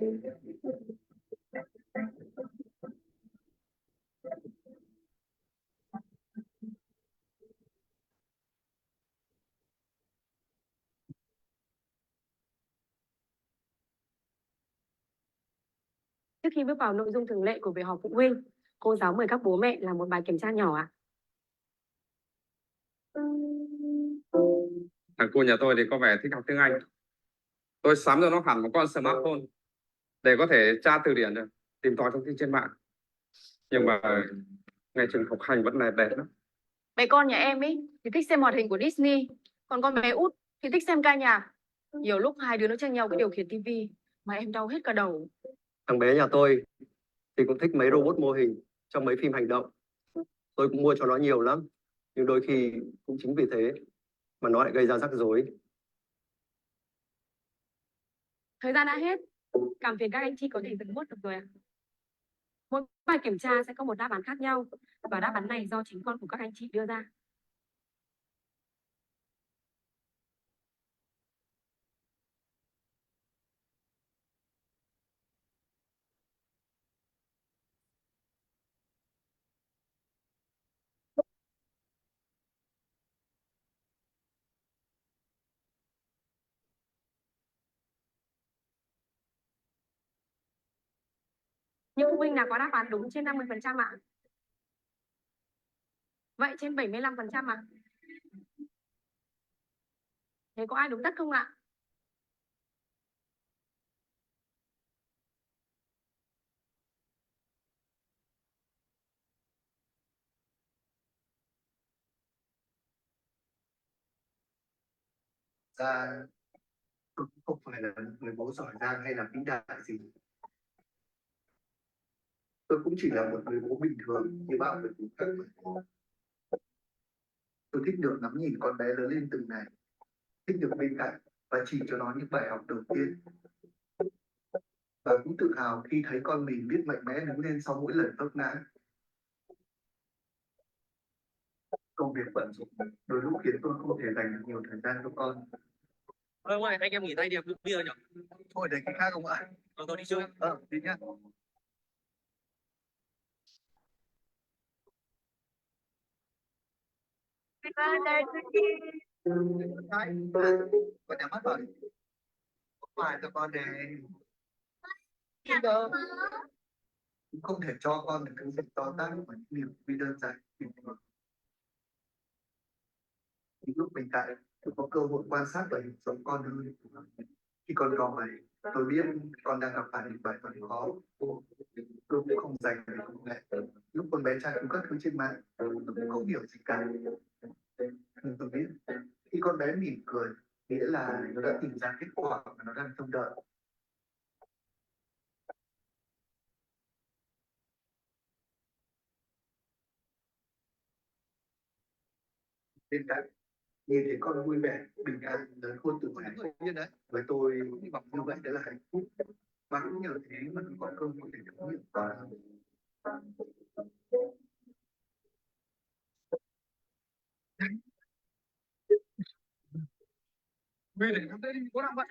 F: Trước khi bước vào nội dung thường lệ của buổi họp phụ huynh, cô giáo mời các bố mẹ làm một bài kiểm tra nhỏ ạ.
C: Thằng cu nhà tôi thì có vẻ thích học tiếng Anh. Tôi sắm cho nó hẳn một con smartphone để có thể tra từ điển được, tìm tòi thông tin trên mạng. Nhưng mà ngày trường học hành vẫn là đẹp lắm.
D: Bé con nhà em ấy thì thích xem hoạt hình của Disney, còn con bé út thì thích xem ca nhạc. Nhiều lúc hai đứa nó tranh nhau cái điều khiển tivi mà em đau hết cả đầu.
E: Thằng bé nhà tôi thì cũng thích mấy robot mô hình trong mấy phim hành động. Tôi cũng mua cho nó nhiều lắm. Nhưng đôi khi cũng chính vì thế mà nó lại gây ra rắc rối.
F: Thời gian đã hết, cảm phiền các anh chị có thể dừng bút được rồi ạ. Mỗi bài kiểm tra sẽ có một đáp án khác nhau và đáp án này do chính con của các anh chị đưa ra. Những phụ huynh nào có đáp án đúng trên 50% ạ? Vậy trên 75% ạ? Thế có ai đúng tất không ạ?
E: ra tôi cũng không phải là người bố giỏi giang hay là vĩ đại gì. Tôi cũng chỉ là một người bố bình thường như bao người bố khác mà. Tôi thích được ngắm nhìn con bé lớn lên từng ngày, thích được bên cạnh và chỉ cho nó những bài học đầu tiên. Và cũng tự hào khi thấy con mình biết mạnh mẽ đứng lên sau mỗi lần vấp ngã. Công việc bận rộn đôi lúc khiến tôi không thể dành được nhiều thời gian cho con.
G: Ông ơi, anh em nghỉ tay đi, uống bia nhỉ?
E: Thôi để cái khác không ạ?
G: Tôi đi chơi.
E: Đi nhá. Đấy, con nhắm mắt vào đi. Phải cho con này. Không đâu. Không thể cho con được cái sự to tát mà những niềm vui đơn giản bình thường. Những lúc mình tại, tôi có cơ hội quan sát và hiểu rõ con hơn. Khi con có vậy, tôi biết con đang gặp phải những bài toán khó. Tôi cũng không dành về công nghệ. Lúc con bé tra cứu các thứ trên mạng, tôi cũng không hiểu gì cả. Nhưng tôi biết, khi con bé mỉm cười, nghĩa là nó đã tìm ra kết quả mà nó đang trông đợi. Bên cạnh, nhìn thấy con vui vẻ, bình an, lớn khôn từng ngày. Với tôi, như vậy đã là hạnh phúc. Và cũng nhờ thế mà tôi có cơ hội để thấu hiểu con.
G: Vì để chúng ta đi, có làm vậy.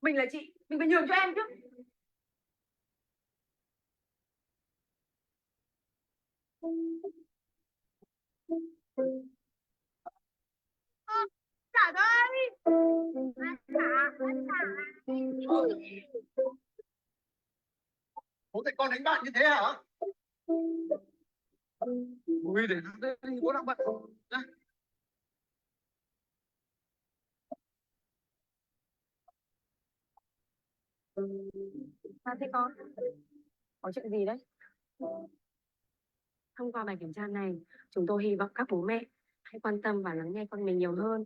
D: Mình là chị, mình phải nhường cho em chứ. Trả đây.
E: Bố thầy con đánh bạn như thế hả?
G: Vì để chúng ta đi, có làm vậy.
F: Sao thế con? Có chuyện gì đấy? Thông qua bài kiểm tra này, chúng tôi hy vọng các bố mẹ hãy quan tâm và lắng nghe con mình nhiều hơn.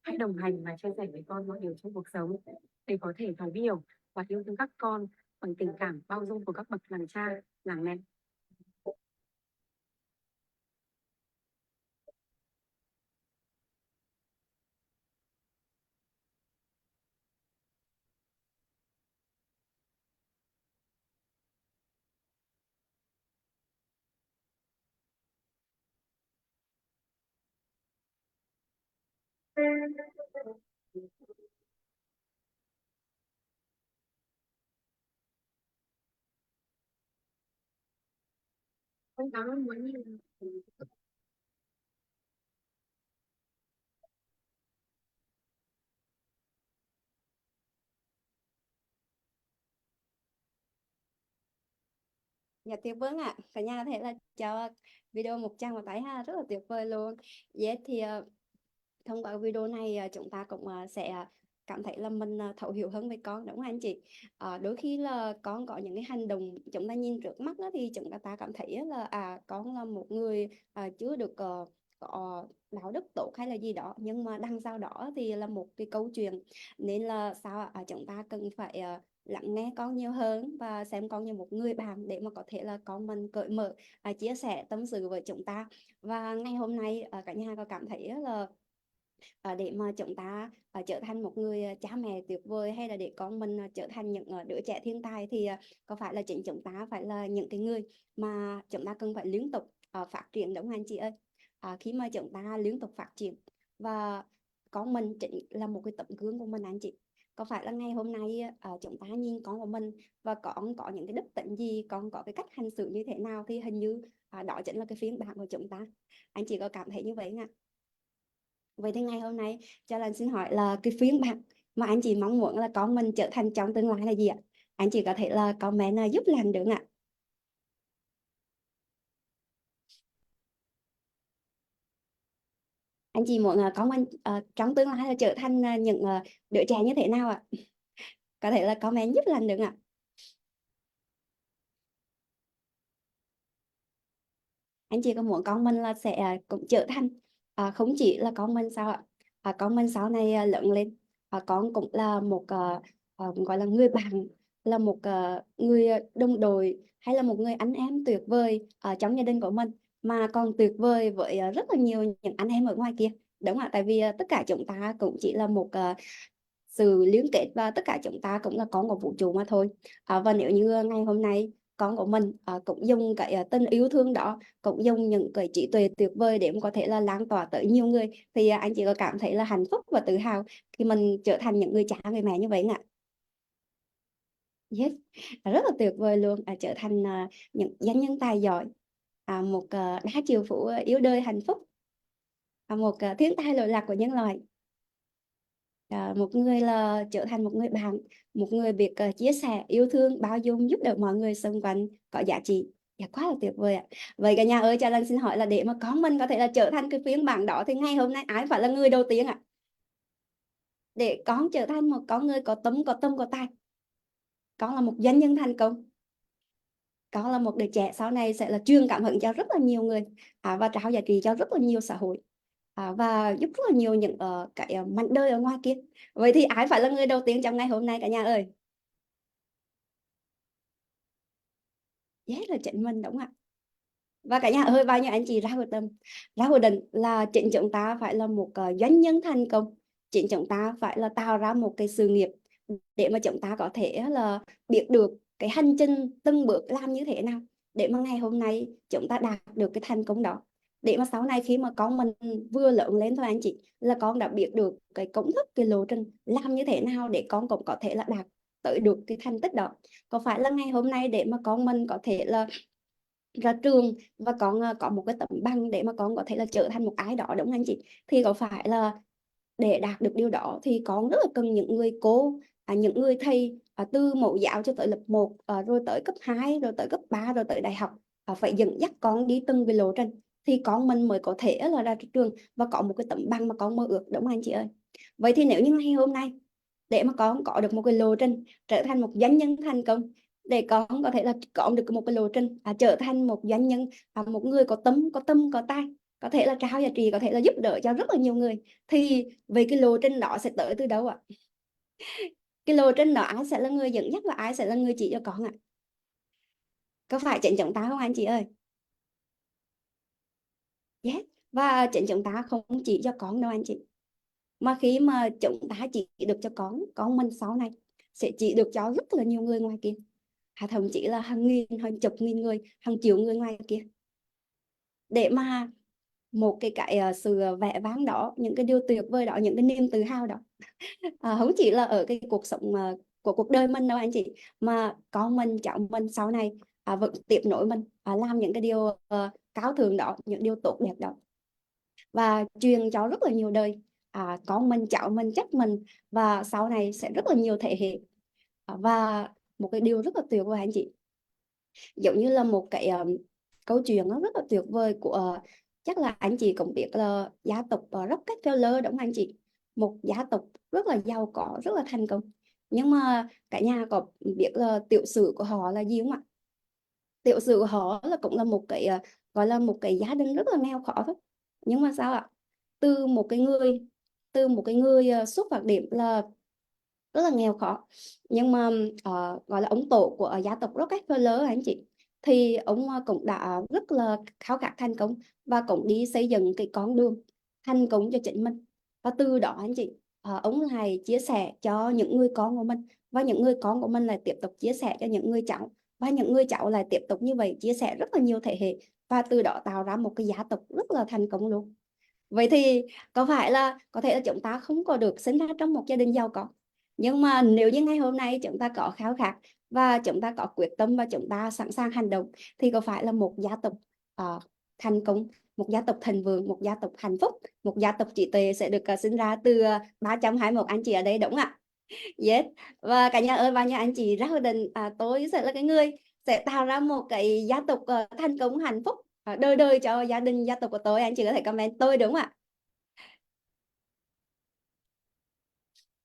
F: Hãy đồng hành và chia sẻ với con mọi điều trong cuộc sống để có thể thấu hiểu và yêu thương các con bằng tình cảm bao dung của các bậc làm cha, làm mẹ. Con cảm ơn muốn nhiều.
A: Dạ tuyệt vời ạ. Cả nhà có thể là cho video một trang một tay ha, rất là tuyệt vời luôn. Yes thì thông qua video này chúng ta cũng sẽ cảm thấy là mình thấu hiểu hơn với con, đúng không anh chị? Đôi khi là con có những cái hành động chúng ta nhìn trước mắt đó, thì chúng ta cảm thấy là con là một người chưa được có đạo đức tốt hay là gì đó, nhưng mà đằng sau đó thì là một cái câu chuyện. Nên là chúng ta cần phải lắng nghe con nhiều hơn và xem con như một người bạn để mà có thể là con mình cởi mở chia sẻ tâm sự với chúng ta. Và ngày hôm nay cả nhà có cảm thấy là để mà chúng ta trở thành một người cha mẹ tuyệt vời, hay là để con mình trở thành những đứa trẻ thiên tài, thì có phải là chính chúng ta phải là những cái người mà chúng ta cần phải liên tục phát triển, đúng không anh chị ơi? Khi mà chúng ta liên tục phát triển và con mình chính là một cái tấm gương của mình anh chị. Có phải là ngày hôm nay chúng ta nhìn con của mình và con có những cái đức tính gì, con có cái cách hành xử như thế nào, thì hình như đó chính là cái phiên bản của chúng ta. Anh chị có cảm thấy như vậy không ạ? Vậy thì ngày hôm nay cho Lan xin hỏi là cái phiên bản mà anh chị mong muốn là con mình trở thành trong tương lai là gì ạ? Anh chị có thể là comment giúp Lan được ạ? Anh chị muốn con mình trong tương lai là trở thành những đứa trẻ như thế nào ạ? Có thể là comment giúp Lan được ạ? Anh chị có muốn con mình là sẽ cũng trở thành không chỉ là con mình sao ạ? Con mình sau này lớn lên con cũng là một gọi là người bạn, là một người đồng đội, hay là một người anh em tuyệt vời ở trong gia đình của mình, mà còn tuyệt vời với rất là nhiều những anh em ở ngoài kia, đúng không ạ? Tại vì tất cả chúng ta cũng chỉ là một sự liên kết, và tất cả chúng ta cũng là con của vũ trụ mà thôi. Và nếu như ngày hôm nay con của mình cũng dùng cái tình yêu thương đó, cũng dùng những cái trí tuệ tuyệt vời để mà có thể là lan tỏa tới nhiều người, thì anh chị có cảm thấy là hạnh phúc và tự hào khi mình trở thành những người cha người mẹ như vậy không ạ? Yes, rất là tuyệt vời luôn, trở thành những doanh nhân tài giỏi, một đá chiều phụ yếu đời hạnh phúc, một thiên tài lỗi lạc của nhân loại. Một người là trở thành một người bạn, một người biết chia sẻ, yêu thương, bao dung, giúp đỡ mọi người xung quanh có giá trị. Dạ, quá là tuyệt vời ạ. Vậy cả nhà ơi, cho Lan xin hỏi là để mà con mình có thể là trở thành cái phiên bản đó thì ngày hôm nay ai phải là người đầu tiên ạ? Để con trở thành một con người có tâm, có tài. Con là một doanh nhân thành công. Con là một đứa trẻ sau này sẽ là truyền cảm hứng cho rất là nhiều người, và trao giá trị cho rất là nhiều xã hội, và giúp rất là nhiều những cái mảnh đời ở ngoài kia. Vậy thì ai phải là người đầu tiên trong ngày hôm nay cả nhà ơi? Yes, là chính mình, đúng không ạ? Và cả nhà ơi, bao nhiêu anh chị ra quyết định là chính chúng ta phải là một doanh nhân thành công, chính chúng ta phải là tạo ra một cái sự nghiệp để mà chúng ta có thể là biết được cái hành trình từng bước làm như thế nào để mà ngày hôm nay chúng ta đạt được cái thành công đó, để mà sau này khi mà con mình vừa lớn lên thôi anh chị, là con đã biết được cái công thức, cái lộ trình làm như thế nào để con cũng có thể là đạt tới được cái thành tích đó. Có phải là ngày hôm nay để mà con mình có thể là ra trường và con có một cái tấm bằng để mà con có thể là trở thành một ai đó, đúng không anh chị? Thì có phải là để đạt được điều đó thì con rất là cần những người cô, những người thầy, từ mẫu giáo cho tới lớp 1, rồi tới cấp 2, rồi tới cấp 3, rồi tới đại học, phải dẫn dắt con đi từng cái lộ trình thì con mình mới có thể là ra trường và có một cái tấm bằng mà con mơ ước, đúng không anh chị ơi? Vậy thì nếu như ngày hôm nay để mà con có được một cái lộ trình trở thành một doanh nhân thành công, để con có thể là có được một cái lộ trình trở thành một doanh nhân, một người có tâm có tài, có thể là trao giá trị, có thể là giúp đỡ cho rất là nhiều người, thì về cái lộ trình đó sẽ tới từ đâu ạ? Cái lộ trình đó ai sẽ là người dẫn dắt và ai sẽ là người chỉ cho con ạ? Có phải chính chúng ta không anh chị ơi? Yes. Và chính chúng ta không chỉ cho con đâu anh chị, mà khi mà chúng ta chỉ được cho con mình sau này sẽ chỉ được cho rất là nhiều người ngoài kia, thậm chí là hàng nghìn, hàng chục nghìn người, hàng triệu người ngoài kia, để mà một cái sự vẻ vang đó, những cái điều tuyệt vời đó, những cái niềm tự hào đó không chỉ là ở cái cuộc sống của cuộc đời mình đâu anh chị, mà con mình, cháu mình sau này vẫn tiếp nối mình làm những cái điều cao thượng đó, những điều tốt đẹp đó, và truyền cho rất là nhiều đời, con mình, cháu mình, chắc mình, và sau này sẽ rất là nhiều thế hệ. Và một cái điều rất là tuyệt vời anh chị, giống như là một cái câu chuyện nó rất là tuyệt vời của chắc là anh chị cũng biết là gia tộc Rockefeller, đúng không anh chị? Một gia tộc rất là giàu có, rất là thành công, nhưng mà cả nhà có biết là tiểu sử của họ là gì không ạ? Tiểu sử của họ là cũng là một cái gọi là một cái gia đình rất là nghèo khó thôi, nhưng mà sao ạ? từ một cái người từ một cái người xuất phát điểm là rất là nghèo khó, nhưng mà gọi là ông tổ của gia tộc Rockefeller anh chị, thì ông cũng đã rất là khao khát thành công và cũng đi xây dựng cái con đường thành công cho chính mình. Và từ đó anh chị, ông lại chia sẻ cho những người con của mình, và những người con của mình lại tiếp tục chia sẻ cho những người cháu, và những người cháu lại tiếp tục như vậy chia sẻ rất là nhiều thế hệ, và từ đó tạo ra một cái gia tộc rất là thành công luôn. Vậy thì có phải là có thể là chúng ta không có được sinh ra trong một gia đình giàu có, nhưng mà nếu như ngày hôm nay chúng ta có khao khát và chúng ta có quyết tâm và chúng ta sẵn sàng hành động, thì có phải là một gia tộc thành công, một gia tộc thịnh vượng, một gia tộc hạnh phúc, một gia tộc trí tuệ sẽ được sinh ra từ 321 anh chị ở đây, đúng ạ? Yes. Và cả nhà ơi, bao nhiêu anh chị ra quyết định tôi sẽ là cái người sẽ tạo ra một cái gia tộc thành công hạnh phúc đời đời cho gia đình, gia tộc của tôi. Anh chị có thể comment tôi, đúng không ạ?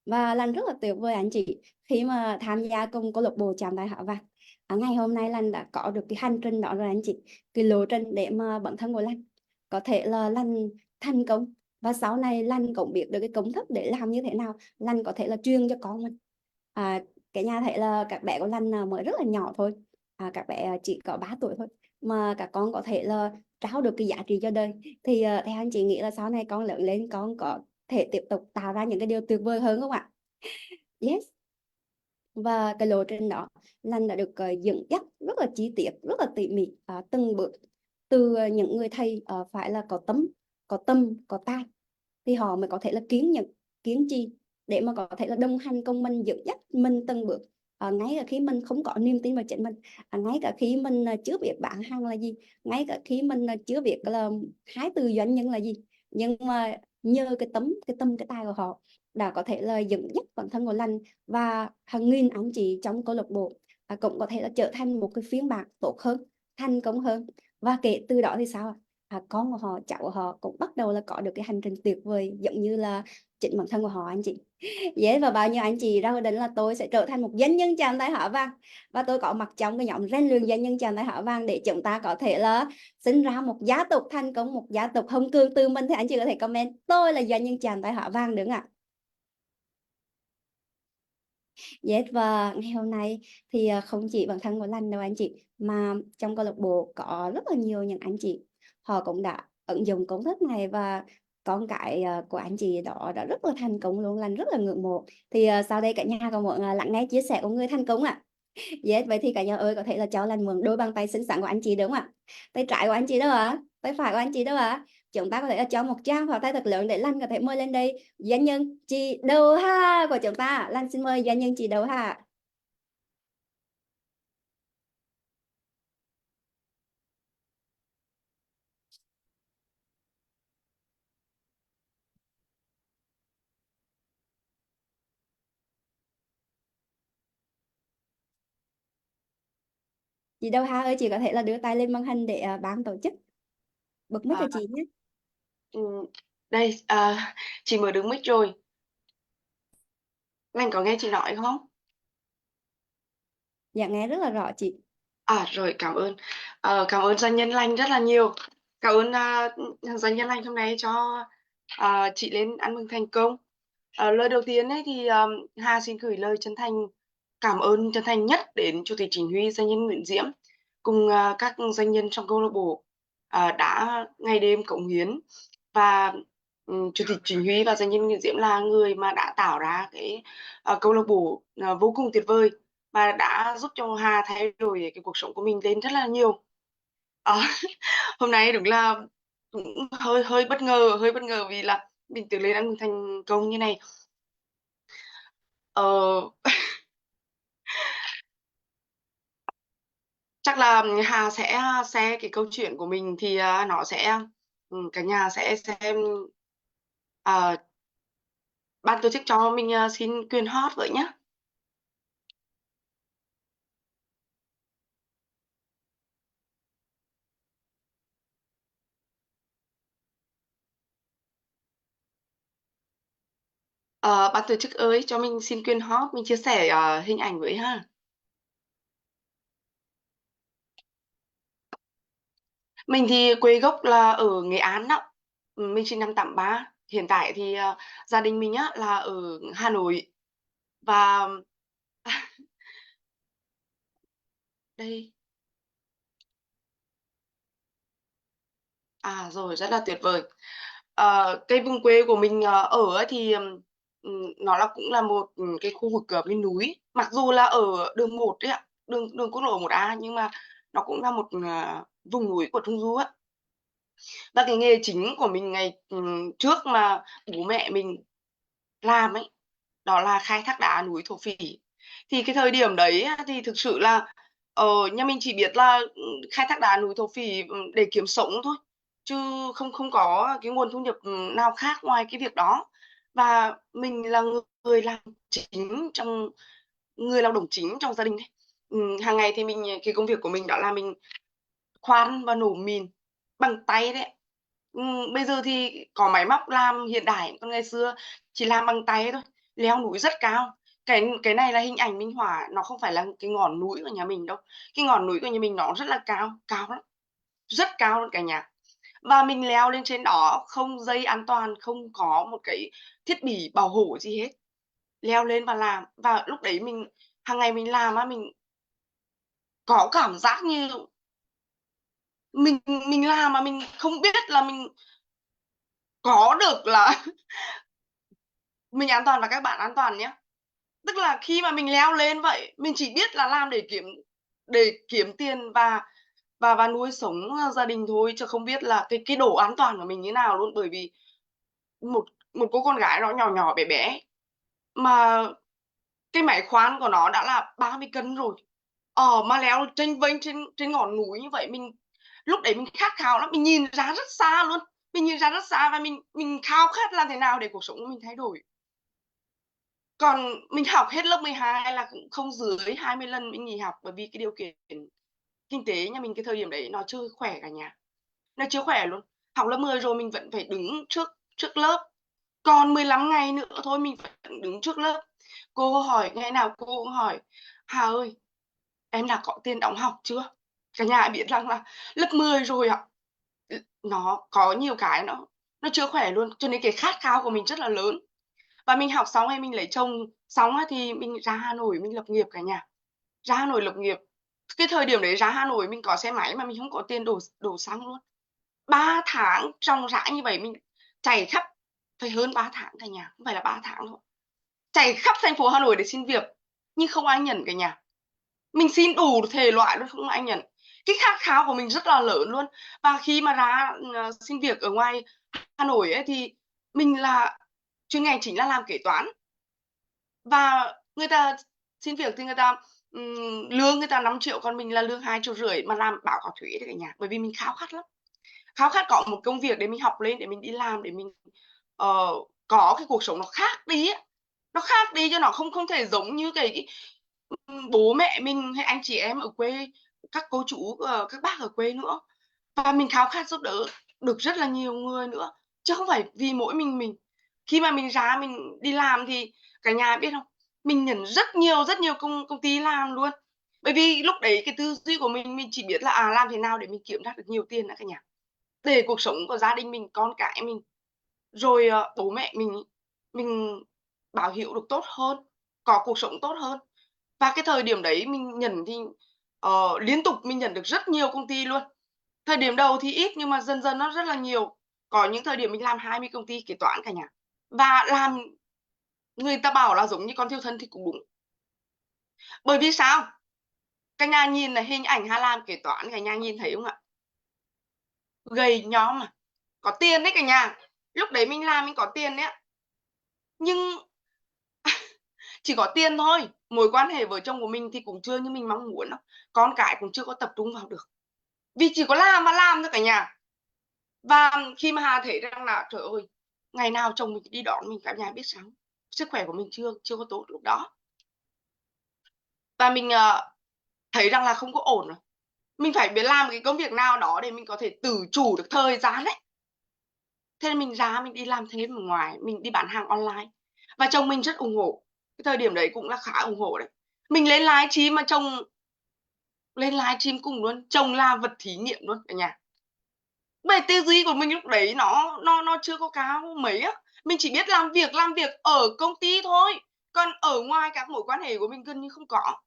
A: Và Lan rất là tuyệt vời anh chị khi mà tham gia cùng câu lạc bộ Chạm Tay Hóa Vàng. ngày hôm nay Lan đã có được cái hành trình đó rồi anh chị, cái lộ trình để mà bản thân của Lan có thể là Lan thành công, và sau này Lan cũng biết được cái công thức để làm như thế nào Lan có thể là truyền cho con mình. Cái nhà thấy là các bé của Lan mới rất là nhỏ thôi, các bé chỉ có 3 tuổi thôi mà các con có thể là trao được cái giá trị cho đời, thì theo anh chị nghĩ là sau này con lớn lên con có thể tiếp tục tạo ra những cái điều tuyệt vời hơn không ạ? Yes. Và cái lộ trình đó Lan đã được dẫn dắt rất là chi tiết, rất là tỉ mỉ, từng bước từ những người thầy phải là có tâm, có tài, thì họ mới có thể là kiên nhẫn, kiên trì để mà có thể là đồng hành cùng mình, dẫn dắt mình từng bước, ngay cả khi mình không có niềm tin vào chính mình, ngay cả khi mình chưa biết bán hàng là gì, ngay cả khi mình chưa biết là hai từ doanh nhân là gì, nhưng mà nhờ cái tài của họ đã có thể là dẫn dắt bản thân của Lan và hàng nghìn anh chị trong câu lạc bộ cũng có thể là trở thành một cái phiên bản tốt hơn, thành công hơn. Và kể từ đó thì sao ạ? Con của họ, cháu của họ cũng bắt đầu là có được cái hành trình tuyệt vời giống như là chính bản thân của họ anh chị. Yes, và bao nhiêu anh chị ra quyết định là tôi sẽ trở thành một doanh nhân tràn tay Hỏa Vàng, và tôi có mặt trong cái nhóm rèn luyện doanh nhân tràn tay Hỏa Vàng để chúng ta có thể là sinh ra một gia tộc thành công, một gia tộc hùng cường từ mình, thì anh chị có thể comment tôi là doanh nhân tràn tay Hỏa Vàng được ạ. Yes, và ngày hôm nay thì không chỉ bản thân của Lan đâu anh chị, mà trong câu lạc bộ có rất là nhiều những anh chị họ cũng đã ứng dụng công thức này, và con cái của anh chị đó đã rất là thành công luôn, Lan rất là ngưỡng mộ. Thì sau đây cả nhà có muốn lắng nghe chia sẻ của người thành công ạ? Yes, vậy thì cả nhà ơi có thể là cho Lan mượn đôi bàn tay xinh xắn của anh chị đúng không ạ? Tay trái của anh chị đâu ạ? Tay phải của anh chị đâu ạ? Chúng ta có thể là cho một tràng pháo tay thật lớn để Lan có thể mời lên đây doanh nhân chị Đầu Hà của chúng ta. Lan xin mời doanh nhân chị Đầu Hà. Chị Đầu Hà ơi, chị có thể là đưa tay lên màn hình để ban tổ chức bật mic cho
H: À,
A: chị nhé.
H: đây, chị mở đứng mic rồi. Anh có nghe chị nói không?
A: Dạ nghe rất là rõ chị.
H: Rồi, cảm ơn. Cảm ơn doanh nhân Lanh rất là nhiều. Cảm ơn doanh nhân Lanh hôm nay cho chị lên ăn mừng thành công. Lời đầu tiên ấy thì Hà xin gửi lời chân thành cảm ơn chân thành nhất đến Chủ tịch Chỉ huy doanh nhân Nguyễn Diễm cùng các doanh nhân trong câu lạc bộ đã ngày đêm cống hiến, và Chủ tịch Chỉ huy và doanh nhân Nguyễn Diễm là người mà đã tạo ra cái câu lạc bộ vô cùng tuyệt vời và đã giúp cho Hà thay đổi cái cuộc sống của mình lên rất là nhiều. Ờ, Hôm nay đúng là cũng hơi hơi bất ngờ vì là mình tự lên ăn mừng thành công như này. Ờ, Chắc là Hà sẽ share cái câu chuyện của mình thì nó sẽ cả nhà sẽ xem. à, Ban tổ chức cho mình xin quyền hot với nhé. Ban tổ chức ơi, cho mình xin quyền hot, mình chia sẻ hình ảnh với ha. Mình thì quê gốc là ở Nghệ An đó. Mình sinh năm 83. Hiện tại thì gia đình mình á là ở Hà Nội. Và đây, rồi rất là tuyệt vời. Cái vùng quê của mình ở ấy thì nó là cũng là một cái khu vực miền núi. Mặc dù là ở đường 1 đấy ạ, đường đường quốc lộ 1A, nhưng mà nó cũng là một vùng núi của Trung Du á. Và cái nghề chính của mình ngày trước mà bố mẹ mình làm ấy, đó là khai thác đá núi thổ phỉ. Thì cái thời điểm đấy á, thì thực sự là nhà mình chỉ biết là khai thác đá núi thổ phỉ để kiếm sống thôi, chứ không không có cái nguồn thu nhập nào khác ngoài cái việc đó. Và mình là người làm chính trong người lao động chính trong gia đình đấy. Hàng ngày thì cái công việc của mình đó là mình khoan và nổ mìn bằng tay đấy. Bây giờ thì có máy móc làm hiện đại, còn ngày xưa chỉ làm bằng tay thôi, leo núi rất cao. cái này là hình ảnh minh họa, nó không phải là cái ngọn núi của nhà mình đâu. Cái ngọn núi của nhà mình nó rất là cao, cao lắm, rất cao luôn cả nhà. Và mình leo lên trên đó không dây an toàn, không có một cái thiết bị bảo hộ gì hết. Leo lên và làm, và lúc đấy mình hàng ngày mình làm á, mình có cảm giác như mình làm mà mình không biết là mình có được là mình an toàn và các bạn an toàn nhé. Tức là khi mà mình leo lên vậy, mình chỉ biết là làm để kiếm tiền và nuôi sống gia đình thôi, chứ không biết là cái độ an toàn của mình như nào luôn. Bởi vì một một cô con gái nó nhỏ nhỏ bé bé mà cái máy khoan của nó đã là 30 cân rồi, mà leo chênh vênh trên ngọn núi như vậy, mình lúc đấy mình khát khao lắm, mình nhìn ra rất xa luôn, mình nhìn ra rất xa và mình khao khát làm thế nào để cuộc sống của mình thay đổi. Còn mình học hết lớp 12 là cũng không dưới 20 lần mình nghỉ học, bởi vì cái điều kiện kinh tế nhà mình cái thời điểm đấy nó chưa khỏe cả nhà, nó chưa khỏe luôn. Học lớp 10 rồi mình vẫn phải đứng trước lớp, còn 15 ngày nữa thôi mình vẫn đứng trước lớp. Cô hỏi, ngày nào cô cũng hỏi: Hà ơi, em đã có tiền đóng học chưa? Cả nhà biết rằng là lớp 10 rồi ạ, nó có nhiều cái nó chưa khỏe luôn, cho nên cái khát khao của mình rất là lớn. Và mình học xong hay mình lấy chồng xong thì mình ra Hà Nội mình lập nghiệp cả nhà. Ra Hà Nội lập nghiệp. Cái thời điểm đấy ra Hà Nội mình có xe máy mà mình không có tiền đổ xăng luôn. 3 tháng trong rãi như vậy mình chạy khắp, phải hơn 3 tháng cả nhà, không phải là 3 tháng đâu. Chạy khắp thành phố Hà Nội để xin việc, nhưng không ai nhận cả nhà. Mình xin đủ thể loại luôn, không ai nhận. Cái khát khao của mình rất là lớn luôn. Và khi mà ra xin việc ở ngoài Hà Nội ấy, thì mình là chuyên ngành chính là làm kế toán. Và người ta xin việc thì người ta lương người ta 5 triệu, còn mình là lương 2,5 triệu mà làm báo cáo thuế đấy cả nhà. Bởi vì mình khao khát lắm, khao khát có một công việc để mình học lên, để mình đi làm, để mình có cái cuộc sống nó khác đi ấy. Nó khác đi, cho nó không thể giống như cái bố mẹ mình hay anh chị em ở quê, các cô chú các bác ở quê nữa. Và mình khao khát giúp đỡ được rất là nhiều người nữa, chứ không phải vì mỗi mình. Khi mà mình ra mình đi làm thì cả nhà biết không, mình nhận rất nhiều công ty làm luôn. Bởi vì lúc đấy cái tư duy của mình chỉ biết là làm thế nào để mình kiếm ra được nhiều tiền đã cả nhà, để cuộc sống của gia đình mình, con cái mình, rồi bố mẹ mình báo hiếu được tốt hơn, có cuộc sống tốt hơn. Và cái thời điểm đấy mình nhận thì liên tục mình nhận được rất nhiều công ty luôn. Thời điểm đầu thì ít, nhưng mà dần dần nó rất là nhiều. Có những thời điểm mình làm 20 công ty kế toán cả nhà. Và làm, người ta bảo là giống như con thiêu thân thì cũng đúng. Bởi vì sao? Cả nhà nhìn là hình ảnh Hà làm kế toán, cả nhà nhìn thấy không ạ? Gầy nhom mà, có tiền đấy cả nhà. Lúc đấy mình làm mình có tiền đấy ạ. Nhưng chỉ có tiền thôi. Mối quan hệ vợ chồng của mình thì cũng chưa như mình mong muốn đâu. Con cái cũng chưa có tập trung vào được. Vì chỉ có làm mà làm thôi cả nhà. Và khi mà Hà thấy rằng là trời ơi, ngày nào chồng mình đi đón mình, cả nhà biết sao, sức khỏe của mình chưa có tốt lúc đó. Và mình thấy rằng là không có ổn rồi. Mình phải biết làm cái công việc nào đó để mình có thể tự chủ được thời gian đấy. Thế nên mình ra mình đi làm thêm ở ngoài, mình đi bán hàng online. Và chồng mình rất ủng hộ. Cái thời điểm đấy cũng là khá ủng hộ đấy. Mình lên livestream mà chồng lên livestream cùng luôn, chồng là vật thí nghiệm luôn cả nhà. Bởi tư duy của mình lúc đấy nó chưa có cao mấy á. Mình chỉ biết làm việc ở công ty thôi. Còn ở ngoài các mối quan hệ của mình gần như không có.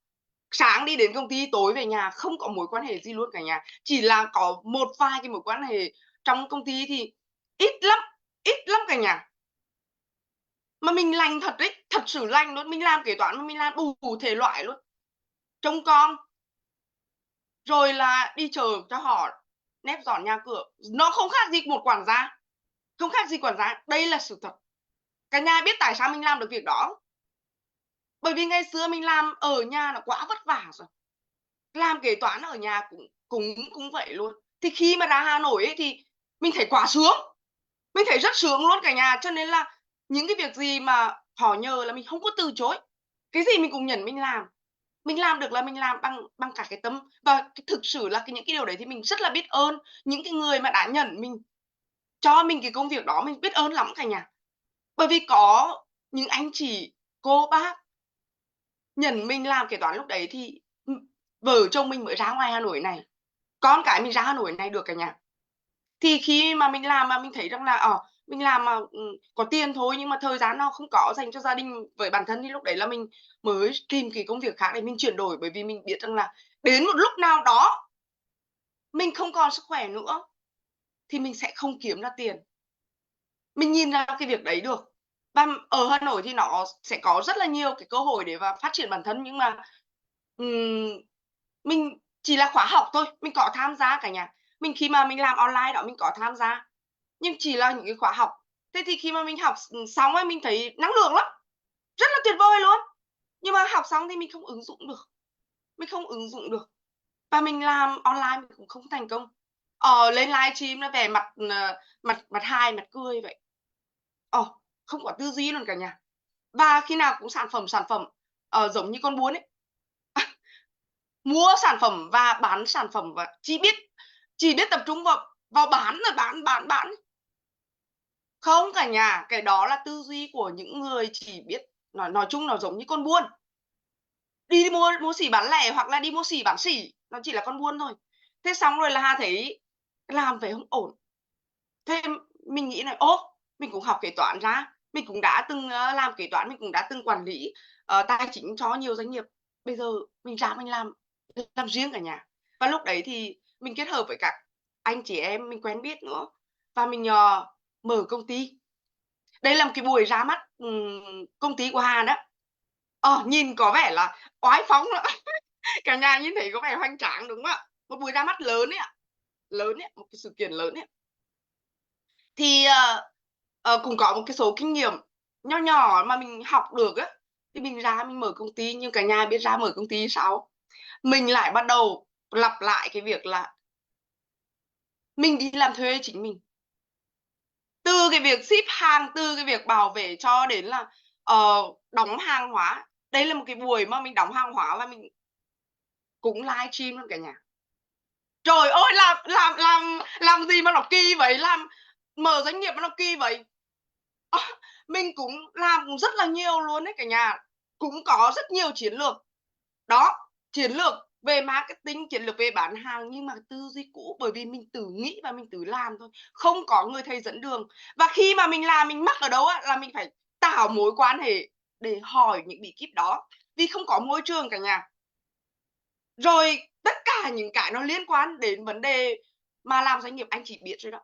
H: Sáng đi đến công ty, tối về nhà, không có mối quan hệ gì luôn cả nhà. Chỉ là có một vài cái mối quan hệ trong công ty thì ít lắm cả nhà. Mà mình lành thật đấy, thật sự lành luôn. Mình làm kế toán mà mình làm đủ thể loại luôn. Trông con, rồi là đi chờ cho họ, nép dọn nhà cửa. Nó không khác gì một quản gia, không khác gì quản gia. Đây là sự thật. Cả nhà biết tại sao mình làm được việc đó. Bởi vì ngày xưa mình làm ở nhà nó quá vất vả rồi. Làm kế toán ở nhà cũng vậy luôn. Thì khi mà ra Hà Nội ấy, thì mình thấy quá sướng. Mình thấy rất sướng luôn cả nhà. Cho nên là những cái việc gì mà họ nhờ là mình không có từ chối. Cái gì mình cũng nhận mình làm. Mình làm được là mình làm bằng cả cái tâm. Và thực sự là những cái điều đấy thì mình rất là biết ơn những cái người mà đã nhận mình, cho mình cái công việc đó. Mình biết ơn lắm cả nhà. Bởi vì có những anh chị, cô bác nhận mình làm kế toán lúc đấy thì vợ chồng mình mới ra ngoài Hà Nội này, con cái mình ra Hà Nội này được cả nhà. Thì khi mà mình làm mà mình thấy rằng là mình làm mà có tiền thôi, nhưng mà thời gian nó không có dành cho gia đình với bản thân, thì lúc đấy là mình mới tìm cái công việc khác để mình chuyển đổi. Bởi vì mình biết rằng là đến một lúc nào đó mình không còn sức khỏe nữa thì mình sẽ không kiếm ra tiền. Mình nhìn ra cái việc đấy được. Và ở Hà Nội thì nó sẽ có rất là nhiều cái cơ hội để và phát triển bản thân, nhưng mà mình chỉ là khóa học thôi, mình có tham gia cả nhà. Mình khi mà mình làm online đó mình có tham gia, nhưng chỉ là những cái khóa học. Thế thì khi mà mình học xong ấy, mình thấy năng lượng lắm, rất là tuyệt vời luôn. Nhưng mà học xong thì mình không ứng dụng được, và mình làm online mình cũng không thành công. Lên livestream nó về mặt hài mặt cười vậy, không có tư duy luôn cả nhà. Và khi nào cũng sản phẩm giống như con buôn ấy. Mua sản phẩm và bán sản phẩm, và chỉ biết tập trung vào bán rồi bán. Không cả nhà, cái đó là tư duy của những người chỉ biết nói chung nó giống như con buôn. Đi mua xỉ bán lẻ hoặc là đi mua xỉ bán xỉ, nó chỉ là con buôn thôi. Thế xong rồi là Hà thấy làm về không ổn. Thế mình nghĩ là mình cũng học kế toán ra, mình cũng đã từng làm kế toán, mình cũng đã từng quản lý tài chính cho nhiều doanh nghiệp. Bây giờ mình ra mình làm riêng cả nhà. Và lúc đấy thì mình kết hợp với các anh chị em mình quen biết nữa, và mình mở công ty. Đây là một cái buổi ra mắt công ty của Hà đó. Nhìn có vẻ là oái phóng lắm. Cả nhà nhìn thấy có vẻ hoành tráng đúng không ạ? Một buổi ra mắt lớn ấy ạ. Một cái sự kiện lớn ấy. Thì cũng có một cái số kinh nghiệm nho nhỏ mà mình học được á, thì mình ra mình mở công ty. Nhưng cả nhà biết ra mở công ty sao? Mình lại bắt đầu lặp lại cái việc là mình đi làm thuê chính mình. Từ cái việc ship hàng, từ cái việc bảo vệ cho đến là đóng hàng hóa. Đây là một cái buổi mà mình đóng hàng hóa và mình cũng live stream luôn cả nhà. Trời ơi, làm gì mà nó kỳ vậy, mở doanh nghiệp mà nó kỳ vậy. Mình cũng làm cũng rất là nhiều luôn đấy cả nhà, cũng có rất nhiều chiến lược đó, chiến lược về marketing, chiến lược về bán hàng, nhưng mà tư duy cũ, bởi vì mình tự nghĩ và mình tự làm thôi, không có người thầy dẫn đường. Và khi mà mình làm, mình mắc ở đâu á, là mình phải tạo mối quan hệ để hỏi những bí kíp đó, vì không có môi trường cả nhà. Rồi tất cả những cái nó liên quan đến vấn đề mà làm doanh nghiệp anh chị biết rồi đó.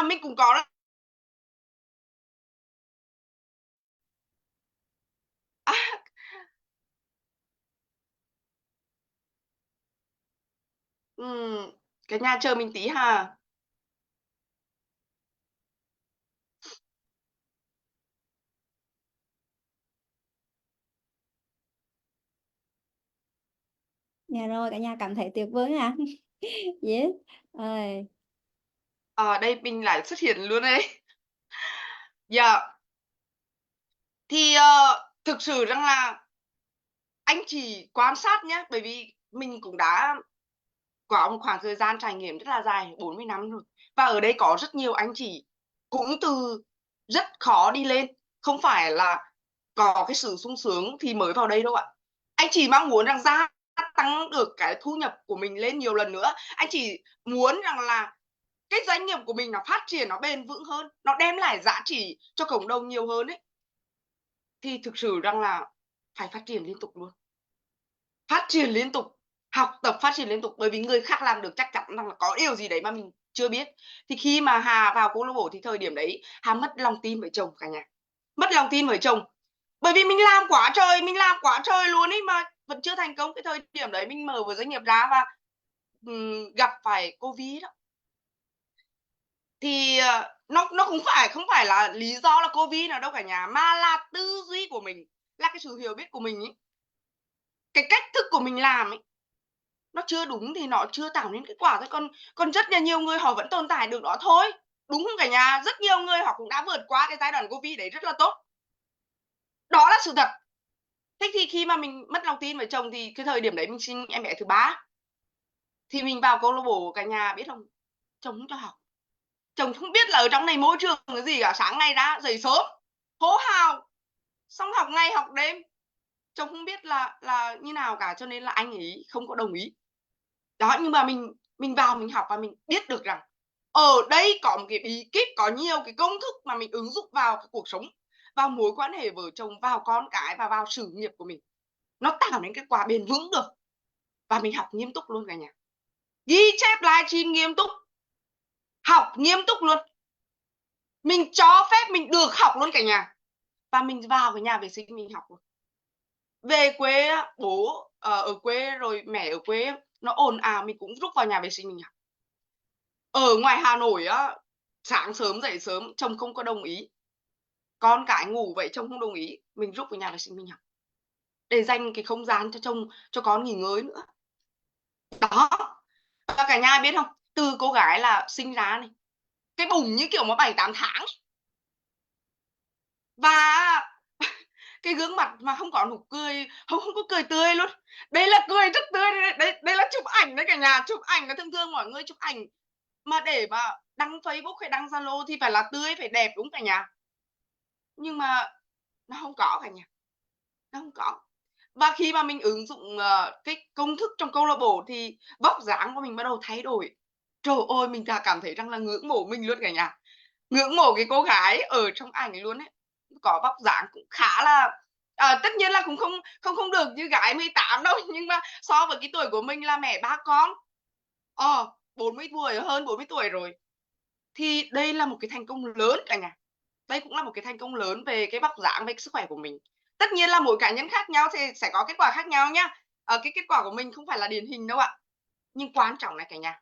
H: Mình cũng có cái nhà chờ mình tí ha.
A: Dạ rồi, cả nhà cảm thấy tuyệt vời à? Yes. Ơi.
H: Đây mình lại xuất hiện luôn đây. Dạ. Thì thực sự rằng là anh chỉ quan sát nhé, bởi vì mình cũng đã có một khoảng thời gian trải nghiệm rất là dài, 40 năm rồi. Và ở đây có rất nhiều anh chị cũng từ rất khó đi lên, không phải là có cái sự sung sướng thì mới vào đây đâu ạ. Anh chỉ mong muốn rằng gia tăng được cái thu nhập của mình lên nhiều lần nữa. Anh chỉ muốn rằng là cái doanh nghiệp của mình nó phát triển, nó bền vững hơn, nó đem lại giá trị cho cộng đồng nhiều hơn ấy. Thì thực sự rằng là phải phát triển liên tục luôn. Phát triển liên tục, học tập phát triển liên tục, bởi vì người khác làm được chắc chắn rằng là có điều gì đấy mà mình chưa biết. Thì khi mà Hà vào câu lạc bộ thì thời điểm đấy Hà mất lòng tin với chồng cả nhà. Mất lòng tin với chồng. Bởi vì mình làm quá trời luôn ấy mà vẫn chưa thành công. Cái thời điểm đấy mình mở một doanh nghiệp ra và gặp phải Covid đó. Thì nó cũng không phải là lý do là Covid nào đâu cả nhà, mà là tư duy của mình, là cái sự hiểu biết của mình ấy, cái cách thức của mình làm ấy, nó chưa đúng thì nó chưa tạo nên kết quả thôi. Còn rất là nhiều người họ vẫn tồn tại được đó thôi, đúng không cả nhà? Rất nhiều người họ cũng đã vượt qua cái giai đoạn Covid đấy rất là tốt, đó là sự thật. Thế thì khi mà mình mất lòng tin với chồng thì cái thời điểm đấy mình sinh em bé thứ 3, thì mình vào câu lạc bộ cả nhà biết không, chồng không cho học. Chồng không biết là ở trong này môi trường cái gì cả, sáng nay đã dậy sớm hô hào, xong học ngày học đêm, chồng không biết là như nào cả, cho nên là anh ấy không có đồng ý. Đó, nhưng mà mình vào mình học và mình biết được rằng ở đây có một cái bí kíp, có nhiều cái công thức mà mình ứng dụng vào cái cuộc sống, vào mối quan hệ vợ chồng, vào con cái và vào sự nghiệp của mình. Nó tạo nên kết quả bền vững được. Và mình học nghiêm túc luôn cả nhà. Ghi chép livestream nghiêm túc. Học nghiêm túc luôn. Mình cho phép mình được học luôn cả nhà. Và mình vào cái nhà vệ sinh mình học luôn. Về quê bố ở quê rồi mẹ ở quê nó ồn ào, mình cũng rút vào nhà vệ sinh mình học. Ở ngoài Hà Nội á, sáng sớm dậy sớm chồng không có đồng ý, con cái ngủ vậy chồng không đồng ý, mình rút vào nhà vệ sinh mình học để dành cái không gian cho chồng cho con nghỉ ngơi nữa. Đó, và cả nhà biết không, từ cô gái là sinh ra này, cái bụng như kiểu mà 7-8 tháng và cái gương mặt mà không có nụ cười, không có cười tươi luôn. Đây là cười rất tươi, đây là chụp ảnh đấy cả nhà, chụp ảnh là thường mọi người chụp ảnh mà để mà đăng Facebook hay đăng Zalo thì phải là tươi, phải đẹp đúng cả nhà. Nhưng mà nó không có cả nhà. Nó không có. Và khi mà mình ứng dụng cái công thức trong câu lạc bộ thì vóc dáng của mình bắt đầu thay đổi. Trời ơi, mình cảm thấy rằng là ngưỡng mộ mình luôn cả nhà. Ngưỡng mộ cái cô gái ở trong ảnh luôn ấy. Có vóc dáng cũng khá là tất nhiên là cũng không được như gái 18 đâu, nhưng mà so với cái tuổi của mình là mẹ 3 con. 40 tuổi, hơn 40 tuổi rồi. Thì đây là một cái thành công lớn cả nhà. Đây cũng là một cái thành công lớn về cái vóc dáng, về cái sức khỏe của mình. Tất nhiên là mỗi cá nhân khác nhau thì sẽ có kết quả khác nhau nhá. Cái kết quả của mình không phải là điển hình đâu ạ. Nhưng quan trọng này cả nhà,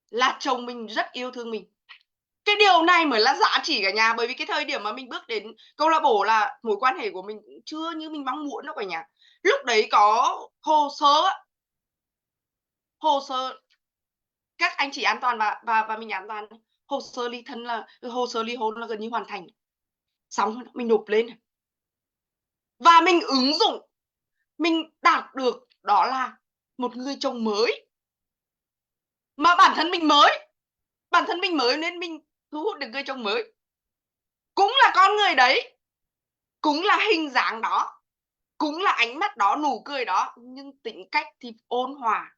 H: là chồng mình rất yêu thương mình. Cái điều này mới là giá trị cả nhà. Bởi vì cái thời điểm mà mình bước đến câu lạc bộ là mối quan hệ của mình cũng chưa như mình mong muốn đâu cả nhà. Lúc đấy có hồ sơ các anh chị an toàn và mình an toàn. Hồ sơ ly hôn là gần như hoàn thành. Xong mình nộp lên và mình ứng dụng, mình đạt được đó là một người chồng mới. Mà bản thân mình mới nên mình thu hút được người chồng mới. Cũng là con người đấy, cũng là hình dáng đó, cũng là ánh mắt đó, nụ cười đó, nhưng tính cách thì ôn hòa,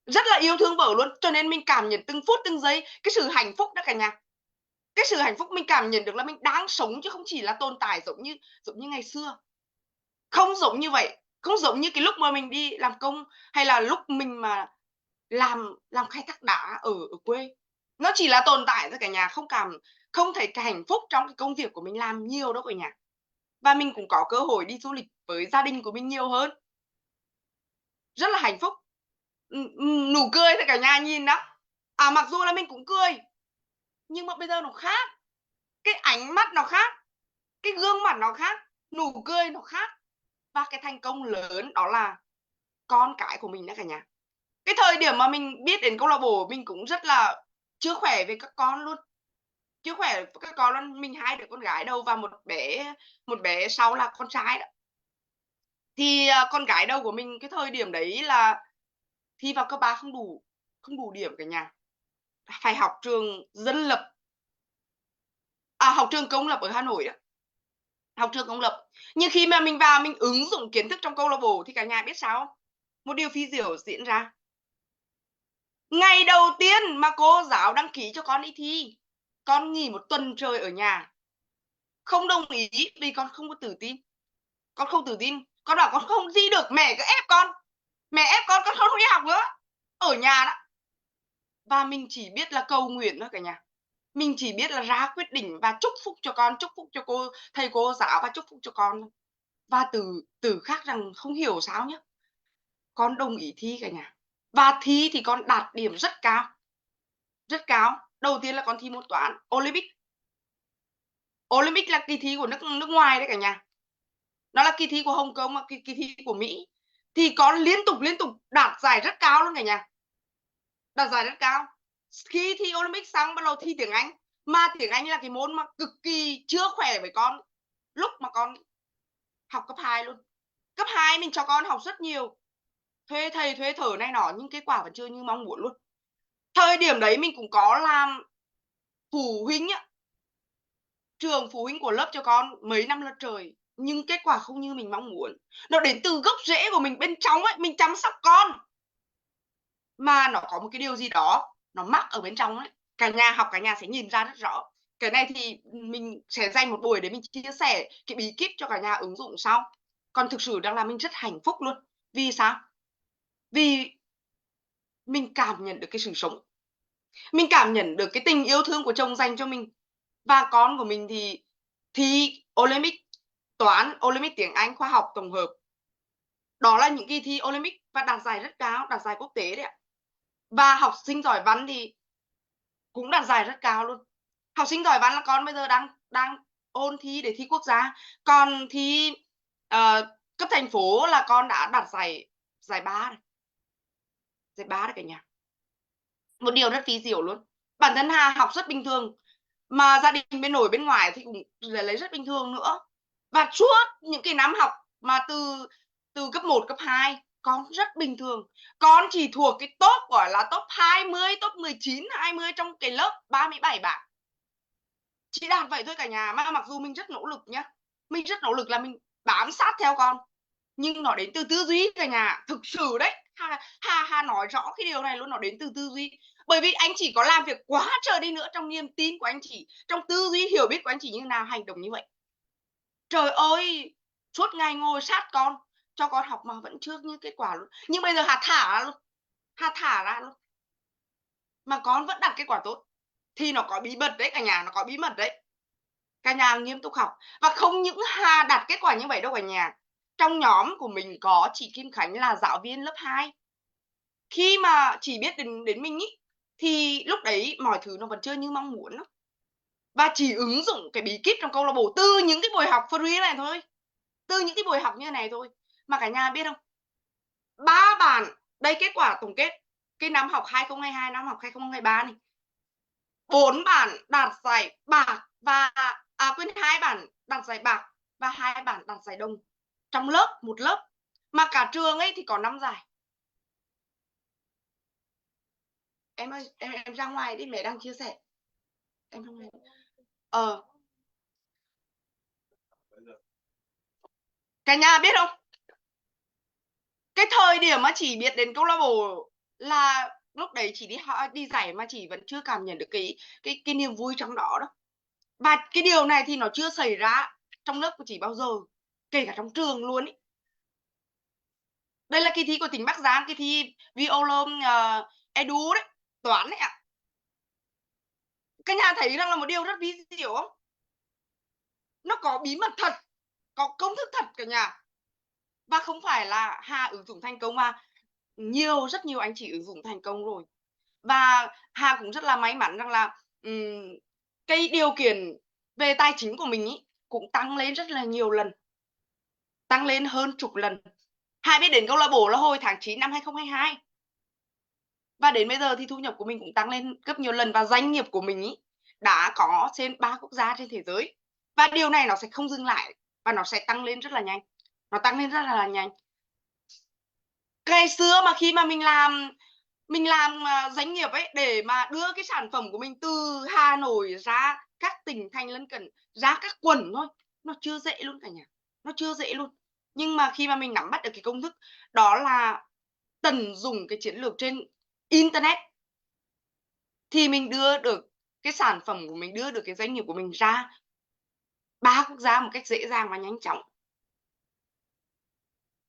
H: rất là yêu thương vợ luôn. Cho nên mình cảm nhận từng phút từng giây cái sự hạnh phúc đó cả nhà. Cái sự hạnh phúc mình cảm nhận được là mình đang sống chứ không chỉ là tồn tại giống như ngày xưa. Không giống như vậy, không giống như cái lúc mà mình đi làm công hay là lúc mình mà làm khai thác đá ở quê. Nó chỉ là tồn tại thôi cả nhà, không thấy cái hạnh phúc trong cái công việc của mình làm nhiều đâu cả nhà. Và mình cũng có cơ hội đi du lịch với gia đình của mình nhiều hơn. Rất là hạnh phúc. Nụ cười thôi cả nhà nhìn đó. Mặc dù là mình cũng cười, nhưng mà bây giờ nó khác. Cái ánh mắt nó khác, cái gương mặt nó khác, nụ cười nó khác. Và cái thành công lớn đó là con cái của mình đó cả nhà. Cái thời điểm mà mình biết đến câu lạc bộ mình cũng rất là chưa khỏe về các con luôn. Chưa khỏe với các con luôn, mình 2 đứa con gái đầu và một bé sau là con trai đó. Thì con gái đầu của mình cái thời điểm đấy là thi vào cấp 3 không đủ điểm cả nhà. Phải học trường dân lập. Học trường công lập ở Hà Nội đó. Học trường công lập. Nhưng khi mà mình vào mình ứng dụng kiến thức trong câu lạc bộ thì cả nhà biết sao không? Một điều phi diệu diễn ra. Ngày đầu tiên mà cô giáo đăng ký cho con đi thi, con nghỉ 1 tuần trời ở nhà. Không đồng ý vì con không có tự tin. Con không tự tin. Con bảo con không thi được, mẹ cứ ép con. Mẹ ép con không đi học nữa. Ở nhà đó. Và mình chỉ biết là cầu nguyện thôi cả nhà. Mình chỉ biết là ra quyết định và chúc phúc cho con, chúc phúc cho thầy cô giáo và chúc phúc cho con. Và từ khác rằng không hiểu sao nhé. Con đồng ý thi cả nhà. Và thi thì con đạt điểm rất cao. Rất cao. Đầu tiên là con thi môn toán Olympic. Olympic là kỳ thi của nước ngoài đấy cả nhà. Nó là kỳ thi của Hồng Kông, kỳ thi của Mỹ. Thì con liên tục đạt giải rất cao luôn cả nhà. Đạt giải rất cao. Khi thi Olympic xong bắt đầu thi tiếng Anh. Mà tiếng Anh là cái môn mà cực kỳ chưa khỏe với con lúc mà con học cấp 2 luôn. Cấp 2 mình cho con học rất nhiều. Thuê thầy, thuê thở này nọ nhưng kết quả vẫn chưa như mong muốn luôn. Thời điểm đấy mình cũng có làm phụ huynh á. Trường phụ huynh của lớp cho con mấy năm là trời. nhưng kết quả không như mình mong muốn. Nó đến từ gốc rễ của mình bên trong ấy, mình chăm sóc con mà nó có một cái điều gì đó nó mắc ở bên trong ấy. Cả nhà học, cả nhà sẽ nhìn ra rất rõ. Cái này thì mình sẽ dành một buổi để mình chia sẻ cái bí kíp cho cả nhà ứng dụng sau. Còn thực sự đang là mình rất hạnh phúc luôn. Vì sao? Vì mình cảm nhận được cái sự sống, mình cảm nhận được cái tình yêu thương của chồng dành cho mình. Và con của mình thì thi Olympic toán, Olympic tiếng Anh, khoa học tổng hợp. Đó là những kỳ thi Olympic và đạt giải rất cao, đạt giải quốc tế đấy ạ. Và học sinh giỏi văn thì cũng đạt giải rất cao luôn. Học sinh giỏi văn là con bây giờ đang ôn thi để thi quốc gia. Còn thi cấp thành phố là con đã đạt giải 3 rồi. Giải 3 đấy cả nhà. Một điều rất phi diệu luôn. Bản thân Hà học rất bình thường, mà gia đình bên nội bên ngoài thì cũng lấy rất bình thường nữa. Và suốt những cái năm học mà từ cấp 1, cấp 2 con rất bình thường. Con chỉ thuộc cái top gọi là top 20, top 19, 20 trong cái lớp 37 bạn. Chỉ đạt vậy thôi cả nhà. Mà mặc dù mình rất nỗ lực nhá, mình rất nỗ lực là mình bám sát theo con, nhưng nó đến từ tư duy cả nhà. Thực sự đấy, Hà nói rõ cái điều này luôn, nó đến từ tư duy. Bởi vì anh chỉ có làm việc quá trời đi nữa, trong niềm tin của anh chị, trong tư duy hiểu biết của anh chị như nào, hành động như vậy. Trời ơi, suốt ngày ngồi sát con, cho con học mà vẫn chưa như kết quả luôn. Nhưng bây giờ Hà thả ra luôn, Hà thả ra luôn, mà con vẫn đạt kết quả tốt. Thì nó có bí mật đấy cả nhà, nó có bí mật đấy. Cả nhà nghiêm túc học. Và không những Hà đạt kết quả như vậy đâu cả nhà. Trong nhóm của mình có chị Kim Khánh là giáo viên lớp 2. Khi mà chị biết đến mình ý, thì lúc đấy mọi thứ nó vẫn chưa như mong muốn đó. Và chỉ ứng dụng cái bí kíp trong câu lạc bộ từ những cái buổi học free này thôi. Từ những cái buổi học như này thôi. Mà cả nhà biết không? 3 bạn, đây kết quả tổng kết cái năm học 2022, năm học 2023 này. 4 bạn đạt giải bạc và 2 bạn đạt giải bạc và 2 bạn đạt giải đồng trong lớp, một lớp. Mà cả trường ấy thì có 5 giải. Em ơi, em ra ngoài đi, mẹ đang chia sẻ. Em ra ngoài. Cả nhà biết không? Cái thời điểm mà chị biết đến câu lạc bộ là lúc đấy chị đi giải mà chị vẫn chưa cảm nhận được cái niềm vui trong đó đó. Và cái điều này thì nó chưa xảy ra trong lớp của chị bao giờ, kể cả trong trường luôn ý. Đây là kỳ thi của tỉnh Bắc Giang, kỳ thi violon edu đấy, toán đấy ạ. Các nhà thấy rằng là một điều rất ví diệu không? Nó có bí mật thật, có công thức thật cả nhà. Và không phải là Hà ứng dụng thành công mà rất nhiều anh chị ứng dụng thành công rồi. Và Hà cũng rất là may mắn rằng là cái điều kiện về tài chính của mình ý, cũng tăng lên rất là nhiều lần, tăng lên hơn chục lần. Hà biết đến câu lạc bộ là hồi tháng 9 năm 2022. Và đến bây giờ thì thu nhập của mình cũng tăng lên gấp nhiều lần. Và doanh nghiệp của mình ý, đã có trên 3 quốc gia trên thế giới. Và điều này nó sẽ không dừng lại, và nó sẽ tăng lên rất là nhanh. Nó tăng lên rất là nhanh. Ngày xưa mà khi mà mình làm doanh nghiệp ấy, để mà đưa cái sản phẩm của mình từ Hà Nội ra các tỉnh thành lân cận, ra các quận thôi, nó chưa dễ luôn cả nhà, nó chưa dễ luôn. Nhưng mà khi mà mình nắm bắt được cái công thức đó là tận dụng cái chiến lược trên internet, thì mình đưa được cái sản phẩm của mình, đưa được cái doanh nghiệp của mình ra 3 quốc gia một cách dễ dàng và nhanh chóng.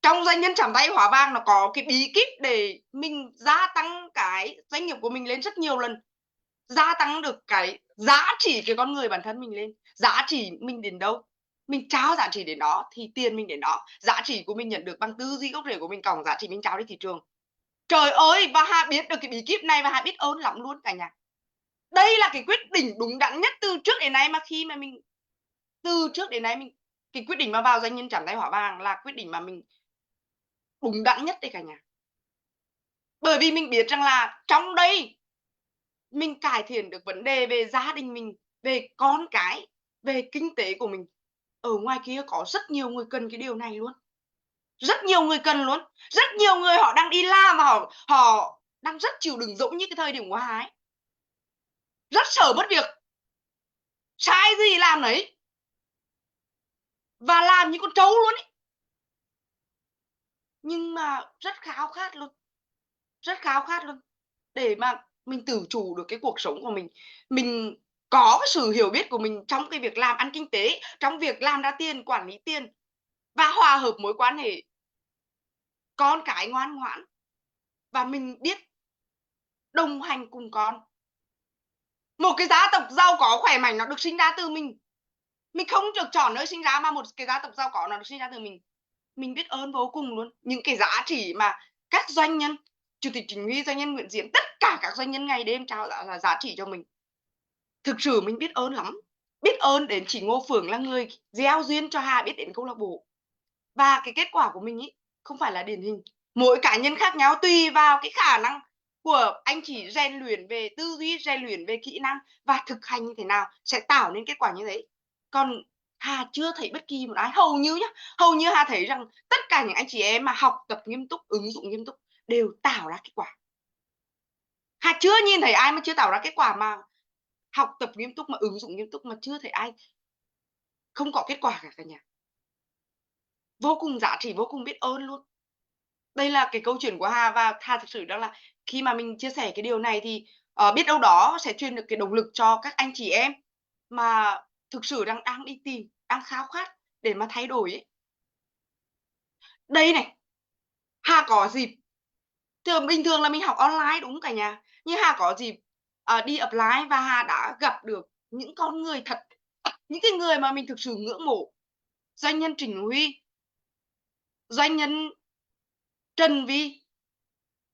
H: Trong doanh nhân chạm tay hóa vàng nó có cái bí kíp để mình gia tăng cái doanh nghiệp của mình lên rất nhiều lần, gia tăng được cái giá trị cái con người bản thân mình lên. Giá trị mình đến đâu, mình trao giá trị đến đó thì tiền mình đến đó. Giá trị của mình nhận được bằng tư duy gốc rễ của mình, cộng giá trị mình trao đi thị trường. Trời ơi, và Hà biết được cái bí kíp này và Hà biết ơn lắm luôn cả nhà. Đây là cái quyết định đúng đắn nhất từ trước đến nay, mà khi mà mình từ trước đến nay mình cái quyết định mà vào doanh nhân chạm tay hóa vàng là quyết định mà mình đúng đắn nhất đấy cả nhà. Bởi vì mình biết rằng là trong đây mình cải thiện được vấn đề về gia đình mình, về con cái, về kinh tế của mình. Ở ngoài kia có rất nhiều người cần cái điều này luôn. Rất nhiều người cần luôn. Rất nhiều người họ đang đi làm và họ đang rất chịu đựng, giống như cái thời điểm của Hà ấy. Rất sợ mất việc. Sai gì làm đấy. và làm như con trâu luôn ấy. Nhưng mà rất khao khát luôn, rất khao khát luôn để mà mình tự chủ được cái cuộc sống của mình có cái sự hiểu biết của mình trong cái việc làm ăn kinh tế, trong việc làm ra tiền, quản lý tiền và hòa hợp mối quan hệ con cái ngoan ngoãn, và mình biết đồng hành cùng con. Một cái gia tộc giàu có khỏe mạnh nó được sinh ra từ mình. Mình không được chọn nơi sinh ra, mà một cái gia tộc giàu có nó được sinh ra từ mình. Mình biết ơn vô cùng luôn. Những cái giá trị mà các doanh nhân, Chủ tịch Chính Huy, doanh nhân Nguyễn Diễm, tất cả các doanh nhân ngày đêm trao là giá trị cho mình. Thực sự mình biết ơn lắm. Biết ơn đến chị Ngô Phượng là người gieo duyên cho Hà biết đến câu lạc bộ. Và cái kết quả của mình ý không phải là điển hình. Mỗi cá nhân khác nhau tùy vào cái khả năng của anh chị rèn luyện về tư duy, rèn luyện về kỹ năng và thực hành như thế nào sẽ tạo nên kết quả như thế. Còn Hà chưa thấy bất kỳ một ai, hầu như Hà thấy rằng tất cả những anh chị em mà học tập nghiêm túc, ứng dụng nghiêm túc đều tạo ra kết quả. Hà chưa nhìn thấy ai mà chưa tạo ra kết quả, mà học tập nghiêm túc mà ứng dụng nghiêm túc mà chưa thấy ai không có kết quả cả nhà. Vô cùng giá trị, vô cùng biết ơn luôn. Đây là cái câu chuyện của Hà, và Hà thực sự đó là khi mà mình chia sẻ cái điều này thì biết đâu đó sẽ truyền được cái động lực cho các anh chị em mà thực sự đang đi tìm, đang khao khát để mà thay đổi ấy. Đây này, Hà có dịp, thường bình thường là mình học online đúng cả nhà, nhưng Hà có dịp đi apply và Hà đã gặp được những con người thật, những cái người mà mình thực sự ngưỡng mộ. Doanh nhân Trịnh Huy, doanh nhân Trần Vi,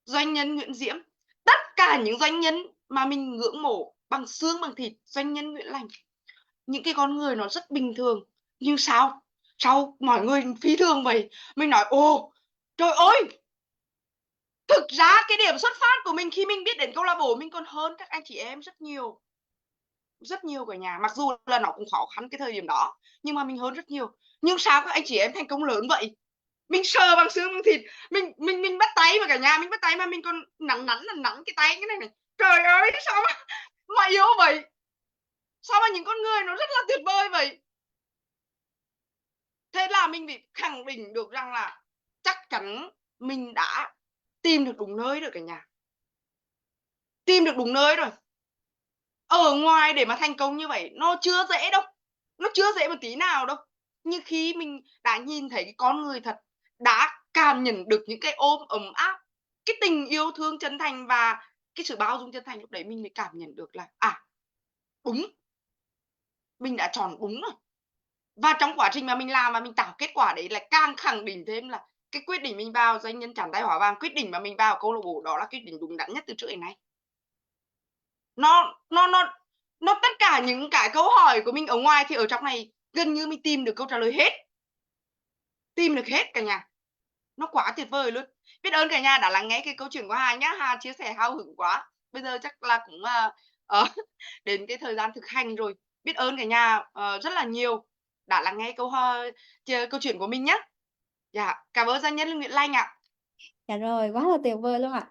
H: doanh nhân Nguyễn Diễm, tất cả những doanh nhân mà mình ngưỡng mộ bằng xương bằng thịt, doanh nhân Nguyễn Lành, những cái con người nó rất bình thường, nhưng sao mọi người phi thường vậy? Mình nói ồ trời ơi, thực ra cái điểm xuất phát của mình khi mình biết đến câu lạc bộ mình còn hơn các anh chị em rất nhiều cả nhà. Mặc dù là nó cũng khó khăn cái thời điểm đó, nhưng mà mình hơn rất nhiều. Nhưng sao các anh chị em thành công lớn vậy? Mình sờ bằng xương bằng thịt, mình bắt tay mà cả nhà, mình bắt tay mà mình còn nắn cái tay cái này. Trời ơi, sao mà yếu vậy? Sao mà những con người nó rất là tuyệt vời vậy? Thế là mình bị khẳng định được rằng là chắc chắn mình đã tìm được đúng nơi rồi cả nhà. Tìm được đúng nơi rồi. Ở ngoài để mà thành công như vậy nó chưa dễ đâu, nó chưa dễ một tí nào đâu. Nhưng khi mình đã nhìn thấy cái con người thật, đã cảm nhận được những cái ôm ấm áp, cái tình yêu thương chân thành và cái sự bao dung chân thành, lúc đấy mình mới cảm nhận được là đúng, mình đã chọn đúng rồi. Và trong quá trình mà mình làm và mình tạo kết quả đấy là càng khẳng định thêm là cái quyết định mình vào doanh nhân chạm tay hóa vàng, quyết định mà mình vào câu lạc bộ đó là quyết định đúng đắn nhất từ trước đến nay. Nó tất cả những cái câu hỏi của mình ở ngoài thì ở trong này gần như mình tìm được câu trả lời hết, tìm được hết cả nhà. Nó quá tuyệt vời luôn. Biết ơn cả nhà đã lắng nghe cái câu chuyện của Hà nhá. Hà chia sẻ hào hứng quá. Bây giờ chắc là cũng đến cái thời gian thực hành rồi. Biết ơn cả nhà rất là nhiều đã lắng nghe câu chuyện của mình nhé. Dạ, cảm ơn doanh nhân Nguyễn Lanh ạ.
A: Dạ rồi, quá là tuyệt vời luôn ạ.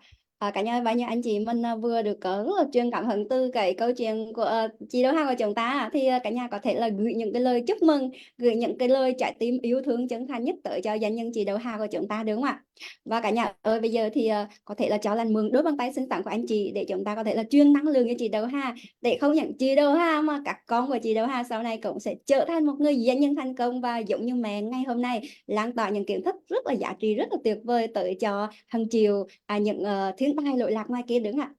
A: Cả nhà bao nhiêu anh chị mình vừa được rất là truyền cảm hứng từ cái câu chuyện của chị Đỗ Hà của chúng ta, thì cả nhà có thể là gửi những cái lời chúc mừng, gửi những cái lời trái tim yêu thương chân thành nhất tới cho doanh nhân chị Đỗ Hà của chúng ta, đúng không ạ? Và cả nhà ơi, bây giờ thì có thể là cho lần mượn đôi bàn tay xinh xắn của anh chị để chúng ta có thể là truyền năng lượng cho chị Đỗ Hà, để không những chị Đỗ Hà mà các con của chị Đỗ Hà sau này cũng sẽ trở thành một người doanh nhân thành công, và giống như mẹ ngày hôm nay lan tỏa những kiến thức rất là giá trị, rất là tuyệt vời tới cho hàng triệu những thiên tai lỗi lạc ngoài kia, đứng ạ.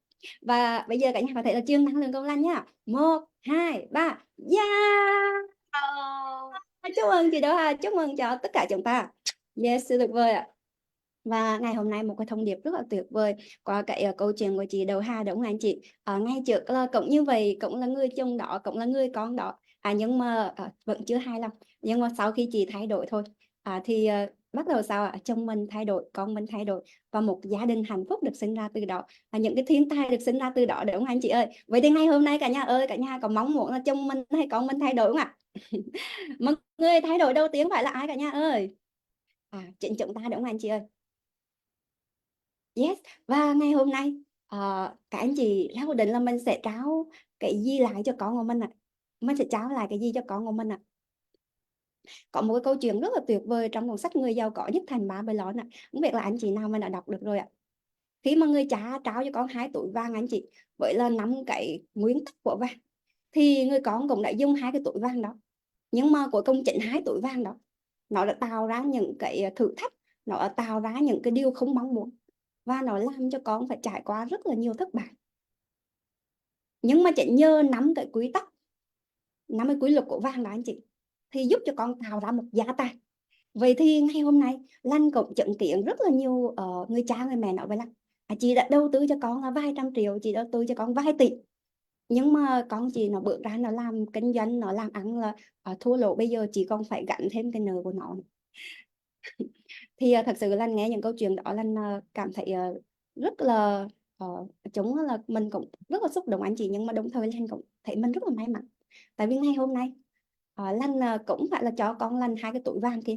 A: Và bây giờ cả nhà có thể là truyền năng lượng công lanh nhá. 1, 2, 3. Yeah! Chúc mừng chị Đỗ Hà, chúc mừng cho tất cả chúng ta. Yes, siêu tuyệt vời ạ. Và ngày hôm nay một cái thông điệp rất là tuyệt vời qua cái câu chuyện của chị Đỗ Hà, đúng không anh chị? Ngay trước là cũng như vậy, cũng là người chồng đó, cũng là người con đó, nhưng mà vẫn chưa hài lòng. Nhưng mà sau khi chị thay đổi thôi thì bắt đầu sao ạ? Chồng mình thay đổi, con mình thay đổi, và một gia đình hạnh phúc được sinh ra từ đó, những cái thiên tai được sinh ra từ đó, đúng không anh chị ơi? Vậy thì ngày hôm nay cả nhà ơi, cả nhà có mong muốn là chồng mình hay con mình thay đổi không ạ? Mọi người thay đổi đầu tiên phải là ai cả nhà ơi? Chính chúng ta, đúng không anh chị ơi? Yes, và ngày hôm nay các anh chị ra quyết định là mình sẽ trao cái gì lại cho con của mình ạ? Mình sẽ trao lại cái gì cho con của mình ạ? Có một cái câu chuyện rất là tuyệt vời trong cuốn sách Người giàu có nhất thành Babylon ạ. Không biết là anh chị nào mà đã đọc được rồi ạ. Khi mà người cha trao cho con 2 túi vàng anh chị, với là 5 cái nguyên tắc của vàng, thì người con cũng đã dùng 2 cái túi vàng đó. Nhưng mà cuối cùng chính 2 túi vàng đó nó đã tạo ra những cái thử thách, nó đã tạo ra những cái điều không mong muốn, và nó làm cho con phải trải qua rất là nhiều thất bại. Nhưng mà chỉ nhờ 5 cái quy tắc, 5 cái quy luật của vàng đó anh chị, thì giúp cho con tạo ra một gia tài. Vậy thì ngày hôm nay Lan cũng chứng kiến rất là nhiều người cha người mẹ nói với Lan, chị đã đầu tư cho con là vài trăm triệu, chị đầu tư cho con vài tỷ, nhưng mà con chị nó bước ra nó làm kinh doanh, nó làm ăn là thua lỗ, bây giờ chị còn phải gánh thêm cái nợ của nó. Thì thật sự Lan nghe những câu chuyện đó, Lan cảm thấy rất là chúng là mình cũng rất là xúc động anh chị, nhưng mà đồng thời Lan cũng thấy mình rất là may mắn, tại vì ngày hôm nay Lan cũng phải là cho con Lan 2 cái túi vàng kia,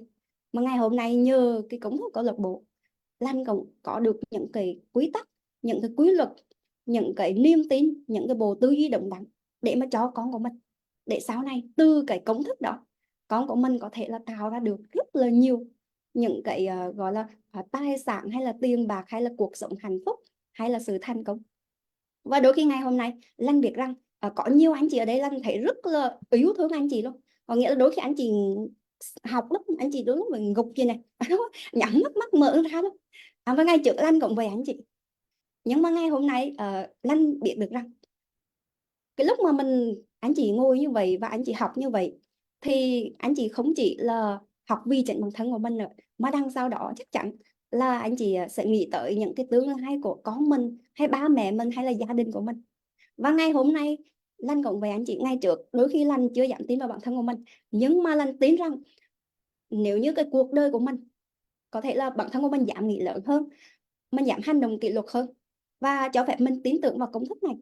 A: mà ngày hôm nay nhờ cái công thức câu lạc bộ, Lan cũng có được những cái quy tắc, những cái quy luật, những cái niềm tin, những cái bộ tư duy đúng đắn để mà cho con của mình, để sau này từ cái công thức đó con của mình có thể là tạo ra được rất là nhiều những cái gọi là tài sản, hay là tiền bạc, hay là cuộc sống hạnh phúc, hay là sự thành công. Và đôi khi ngày hôm nay Lan biết rằng có nhiều anh chị ở đây Lan thấy rất là yêu thương anh chị luôn. Có nghĩa là đôi khi anh chị học lúc anh chị đôi lúc mình gục gì này nhắm mắt mở ra luôn. Và ngày trước Lan cũng vậy anh chị, nhưng mà ngày hôm nay Lan biết được rằng cái lúc mà anh chị ngồi như vậy và anh chị học như vậy, thì anh chị không chỉ là học vì chính bản thân của mình nữa, mà đằng sau đó chắc chắn là anh chị sẽ nghĩ tới những cái tương lai của con mình, hay ba mẹ mình, hay là gia đình của mình. Và ngày hôm nay Lan cũng vậy anh chị, ngày trước đôi khi Lan chưa dám tin vào bản thân của mình, nhưng mà Lan tin rằng nếu như cái cuộc đời của mình có thể là bản thân của mình dám nghĩ lớn hơn, mình dám hành động kỷ luật hơn, và cho phép mình tin tưởng vào công thức này,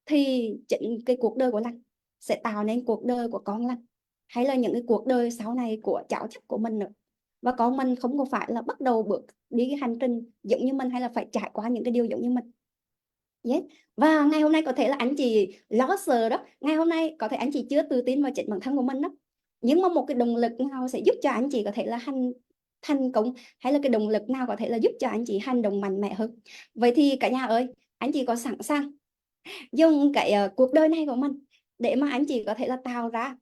A: thì chính cái cuộc đời của Lan sẽ tạo nên cuộc đời của con Lan, hay là những cái cuộc đời sau này của cháu chắc của mình nữa. Và con mình không có phải là bắt đầu bước đi cái hành trình giống như mình, hay là phải trải qua những cái điều giống như mình. Yes. Và ngày hôm nay có thể là anh chị lo sợ đó, ngày hôm nay có thể anh chị chưa tự tin vào chính bản thân của mình đó, nhưng mà một cái động lực nào sẽ giúp cho anh chị có thể là thành công, hay là cái động lực nào có thể là giúp cho anh chị hành động mạnh mẽ hơn. Vậy thì cả nhà ơi, anh chị có sẵn sàng dùng cái cuộc đời này của mình để mà anh chị có thể là tạo ra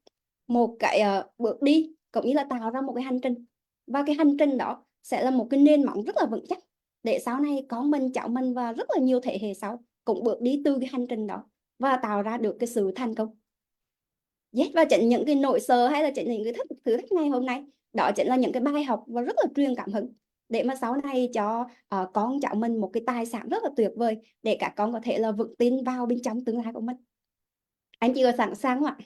A: một cái bước đi, cũng như là tạo ra một cái hành trình, và cái hành trình đó sẽ là một cái nền móng rất là vững chắc để sau này con mình, cháu mình và rất là nhiều thế hệ sau cũng bước đi từ cái hành trình đó và tạo ra được cái sự thành công. Yes, và chính những cái nỗi sợ, hay là chính những cái thử thách ngày hôm nay, đó chính là những cái bài học và rất là truyền cảm hứng để mà sau này cho con cháu mình một cái tài sản rất là tuyệt vời, để các con có thể là vững tin vào bên trong tương lai của mình. Anh chị có sẵn sàng không ạ?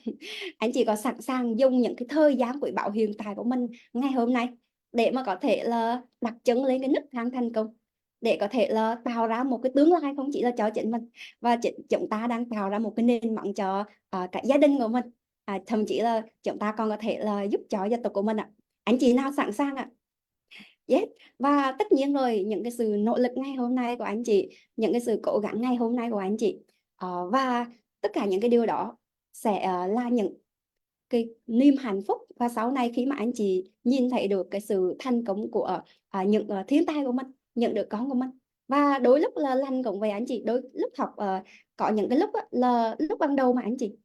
A: Anh chị có sẵn sàng dùng những cái thời gian quý báu hiện tại của mình ngày hôm nay để mà có thể là đặt chân lên cái nấc thang thành công, để có thể là tạo ra một cái tương lai không chỉ là cho chính mình, và chúng ta đang tạo ra một cái nền móng cho cả gia đình của mình, thậm chí là chúng ta còn có thể là giúp cho dân tộc của mình ạ. Anh chị nào sẵn sàng ạ? Yes. Và tất nhiên rồi, những cái sự nỗ lực ngày hôm nay của anh chị, những cái sự cố gắng ngày hôm nay của anh chị, và tất cả những cái điều đó sẽ là những cái niềm hạnh phúc. Và sau này khi mà anh chị nhìn thấy được cái sự thành công của những thiên tài của mình, những đứa con của mình, và đôi lúc là Lan cũng về anh chị, đôi lúc học có những cái lúc là lúc ban đầu mà anh chị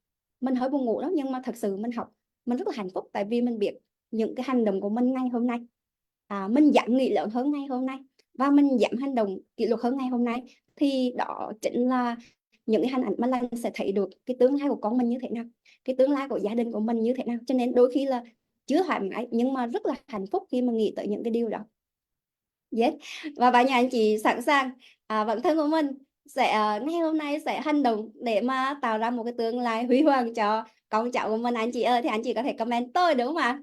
A: mình hơi buồn ngủ đó, nhưng mà thật sự mình học mình rất là hạnh phúc, tại vì mình biết những cái hành động của mình ngày hôm nay, mình dám nghĩ lớn hơn ngày hôm nay, và mình dám hành động kỷ luật hơn ngày hôm nay, thì đó chính là những cái hình ảnh mà Lan sẽ thấy được cái tương lai của con mình như thế nào, cái tương lai của gia đình của mình như thế nào. Cho nên đôi khi là chưa thoải mái, nhưng mà rất là hạnh phúc khi mà nghĩ tới những cái điều đó. Yes. Và bà nhà anh chị sẵn sàng bản thân của mình sẽ ngày hôm nay sẽ hành động để mà tạo ra một cái tương lai huy hoàng cho con cháu của mình anh chị ơi, thì anh chị có thể comment tôi đúng không ạ?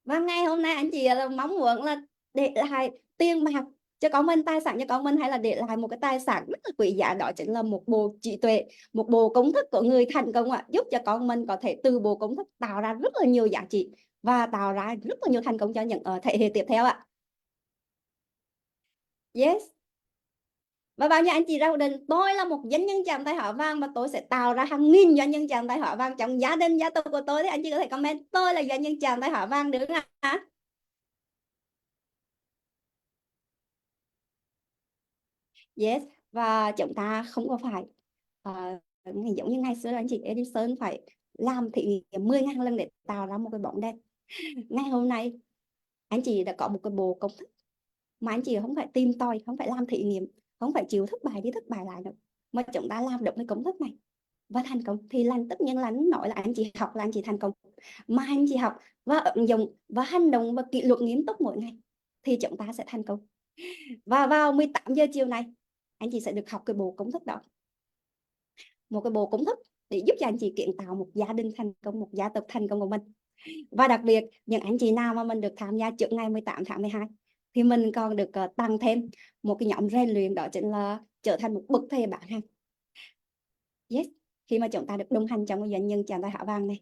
A: Và ngày hôm nay anh chị là mong muốn là để lại tiền bạc cho con mình, tài sản cho con mình, hay là để lại một cái tài sản rất là quý giá, đó chính là một bộ trí tuệ, một bộ công thức của người thành công ạ, giúp cho con mình có thể từ bộ công thức tạo ra rất là nhiều giá trị và tạo ra rất là nhiều thành công cho những thế hệ tiếp theo ạ. Yes. Và bao nhiêu anh chị ra quyết định tôi là một doanh nhân chàng tay họ vàng và tôi sẽ tạo ra hàng nghìn doanh nhân chàng tay họ vàng trong gia đình gia tộc của tôi, thì anh chị có thể comment tôi là doanh nhân chàng tay họ vàng được không ạ? Yes, và chúng ta không có phải giống như ngày xưa anh chị Edison phải làm thí nghiệm 10.000 lần để tạo ra một cái bóng đèn. Ngày hôm nay anh chị đã có một cái bộ công thức mà anh chị không phải tìm tòi, không phải làm thí nghiệm, không phải chịu thất bại đi thất bại lại nữa, mà chúng ta làm được cái công thức này và thành công thì tất nhiên là nói là anh chị học là anh chị thành công, mà anh chị học và ứng dụng và hành động và kỷ luật nghiêm túc mỗi ngày thì chúng ta sẽ thành công. Và vào 18 giờ chiều này anh chị sẽ được học cái bộ công thức đó, một cái bộ công thức để giúp cho anh chị kiến tạo một gia đình thành công, một gia tộc thành công của mình. Và đặc biệt những anh chị nào mà mình được tham gia trước ngày 18 tháng 12 thì mình còn được tăng thêm một cái nhóm rèn luyện, đó chính là trở thành một bậc thầy bán hàng. Yes, khi mà chúng ta được đồng hành trong cái doanh nhân chàng tay họ vàng này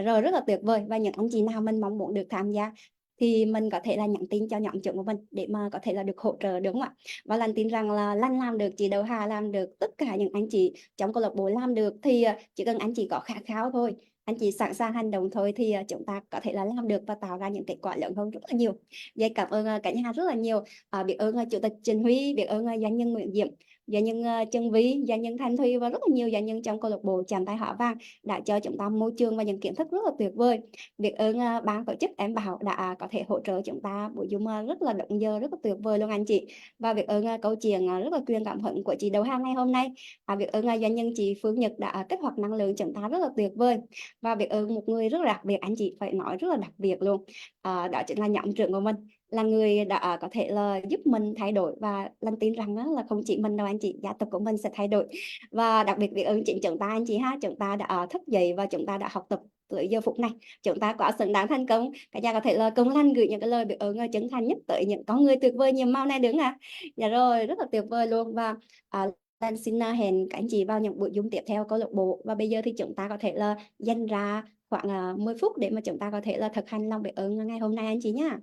A: rồi, rất là tuyệt vời. Và những anh chị nào mình mong muốn được tham gia thì mình có thể là nhắn tin cho nhóm trưởng của mình để mà có thể là được hỗ trợ, đúng không ạ? Và Lan tin rằng là Lan làm được, chị Đậu Hà làm được, tất cả những anh chị trong câu lạc bộ làm được, thì chỉ cần anh chị có khát khao thôi, anh chị sẵn sàng hành động thôi, thì chúng ta có thể là làm được và tạo ra những kết quả lớn hơn rất là nhiều. Vậy cảm ơn cả nhà rất là nhiều. Biết ơn Chủ tịch Trịnh Huy, biết ơn doanh nhân Nguyễn Diệm, doanh nhân Trần Vy, doanh nhân Thanh Thuy và rất là nhiều doanh nhân trong câu lạc bộ chàng tay họ vàng đã cho chúng ta môi trường và những kiến thức rất là tuyệt vời. Biết ơn ban tổ chức em Bảo đã có thể hỗ trợ chúng ta buổi Zoom rất là động giờ, rất là tuyệt vời luôn anh chị. Và biết ơn câu chuyện rất là truyền cảm hứng của chị Đậu Hà ngày hôm nay. Biết ơn doanh nhân chị Phương Nhật đã kích hoạt năng lượng chúng ta rất là tuyệt vời. Và biết ơn một người rất là đặc biệt, anh chị phải nói rất là đặc biệt luôn, đó chính là nhóm trưởng của mình, là người đã có thể là giúp mình thay đổi. Và Lan tin rằng là không chỉ mình đâu anh chị, gia tộc của mình sẽ thay đổi. Và đặc biệt biết ơn chính chúng ta anh chị ha, chúng ta đã thức dậy và chúng ta đã học tập tới giờ phút này, chúng ta quá xứng đáng thành công. Cả nhà có thể là cùng Lan gửi những cái lời biết ơn chân thành nhất tới những con người tuyệt vời nhiệm màu này đứng à. Dạ rồi, rất là tuyệt vời luôn. Và Lan xin hẹn các anh chị vào những buổi Zoom tiếp theo câu lạc bộ. Và bây giờ thì chúng ta có thể là dành ra khoảng 10 phút để mà chúng ta có thể là thực hành lòng biết ơn ngày hôm nay anh chị nhá.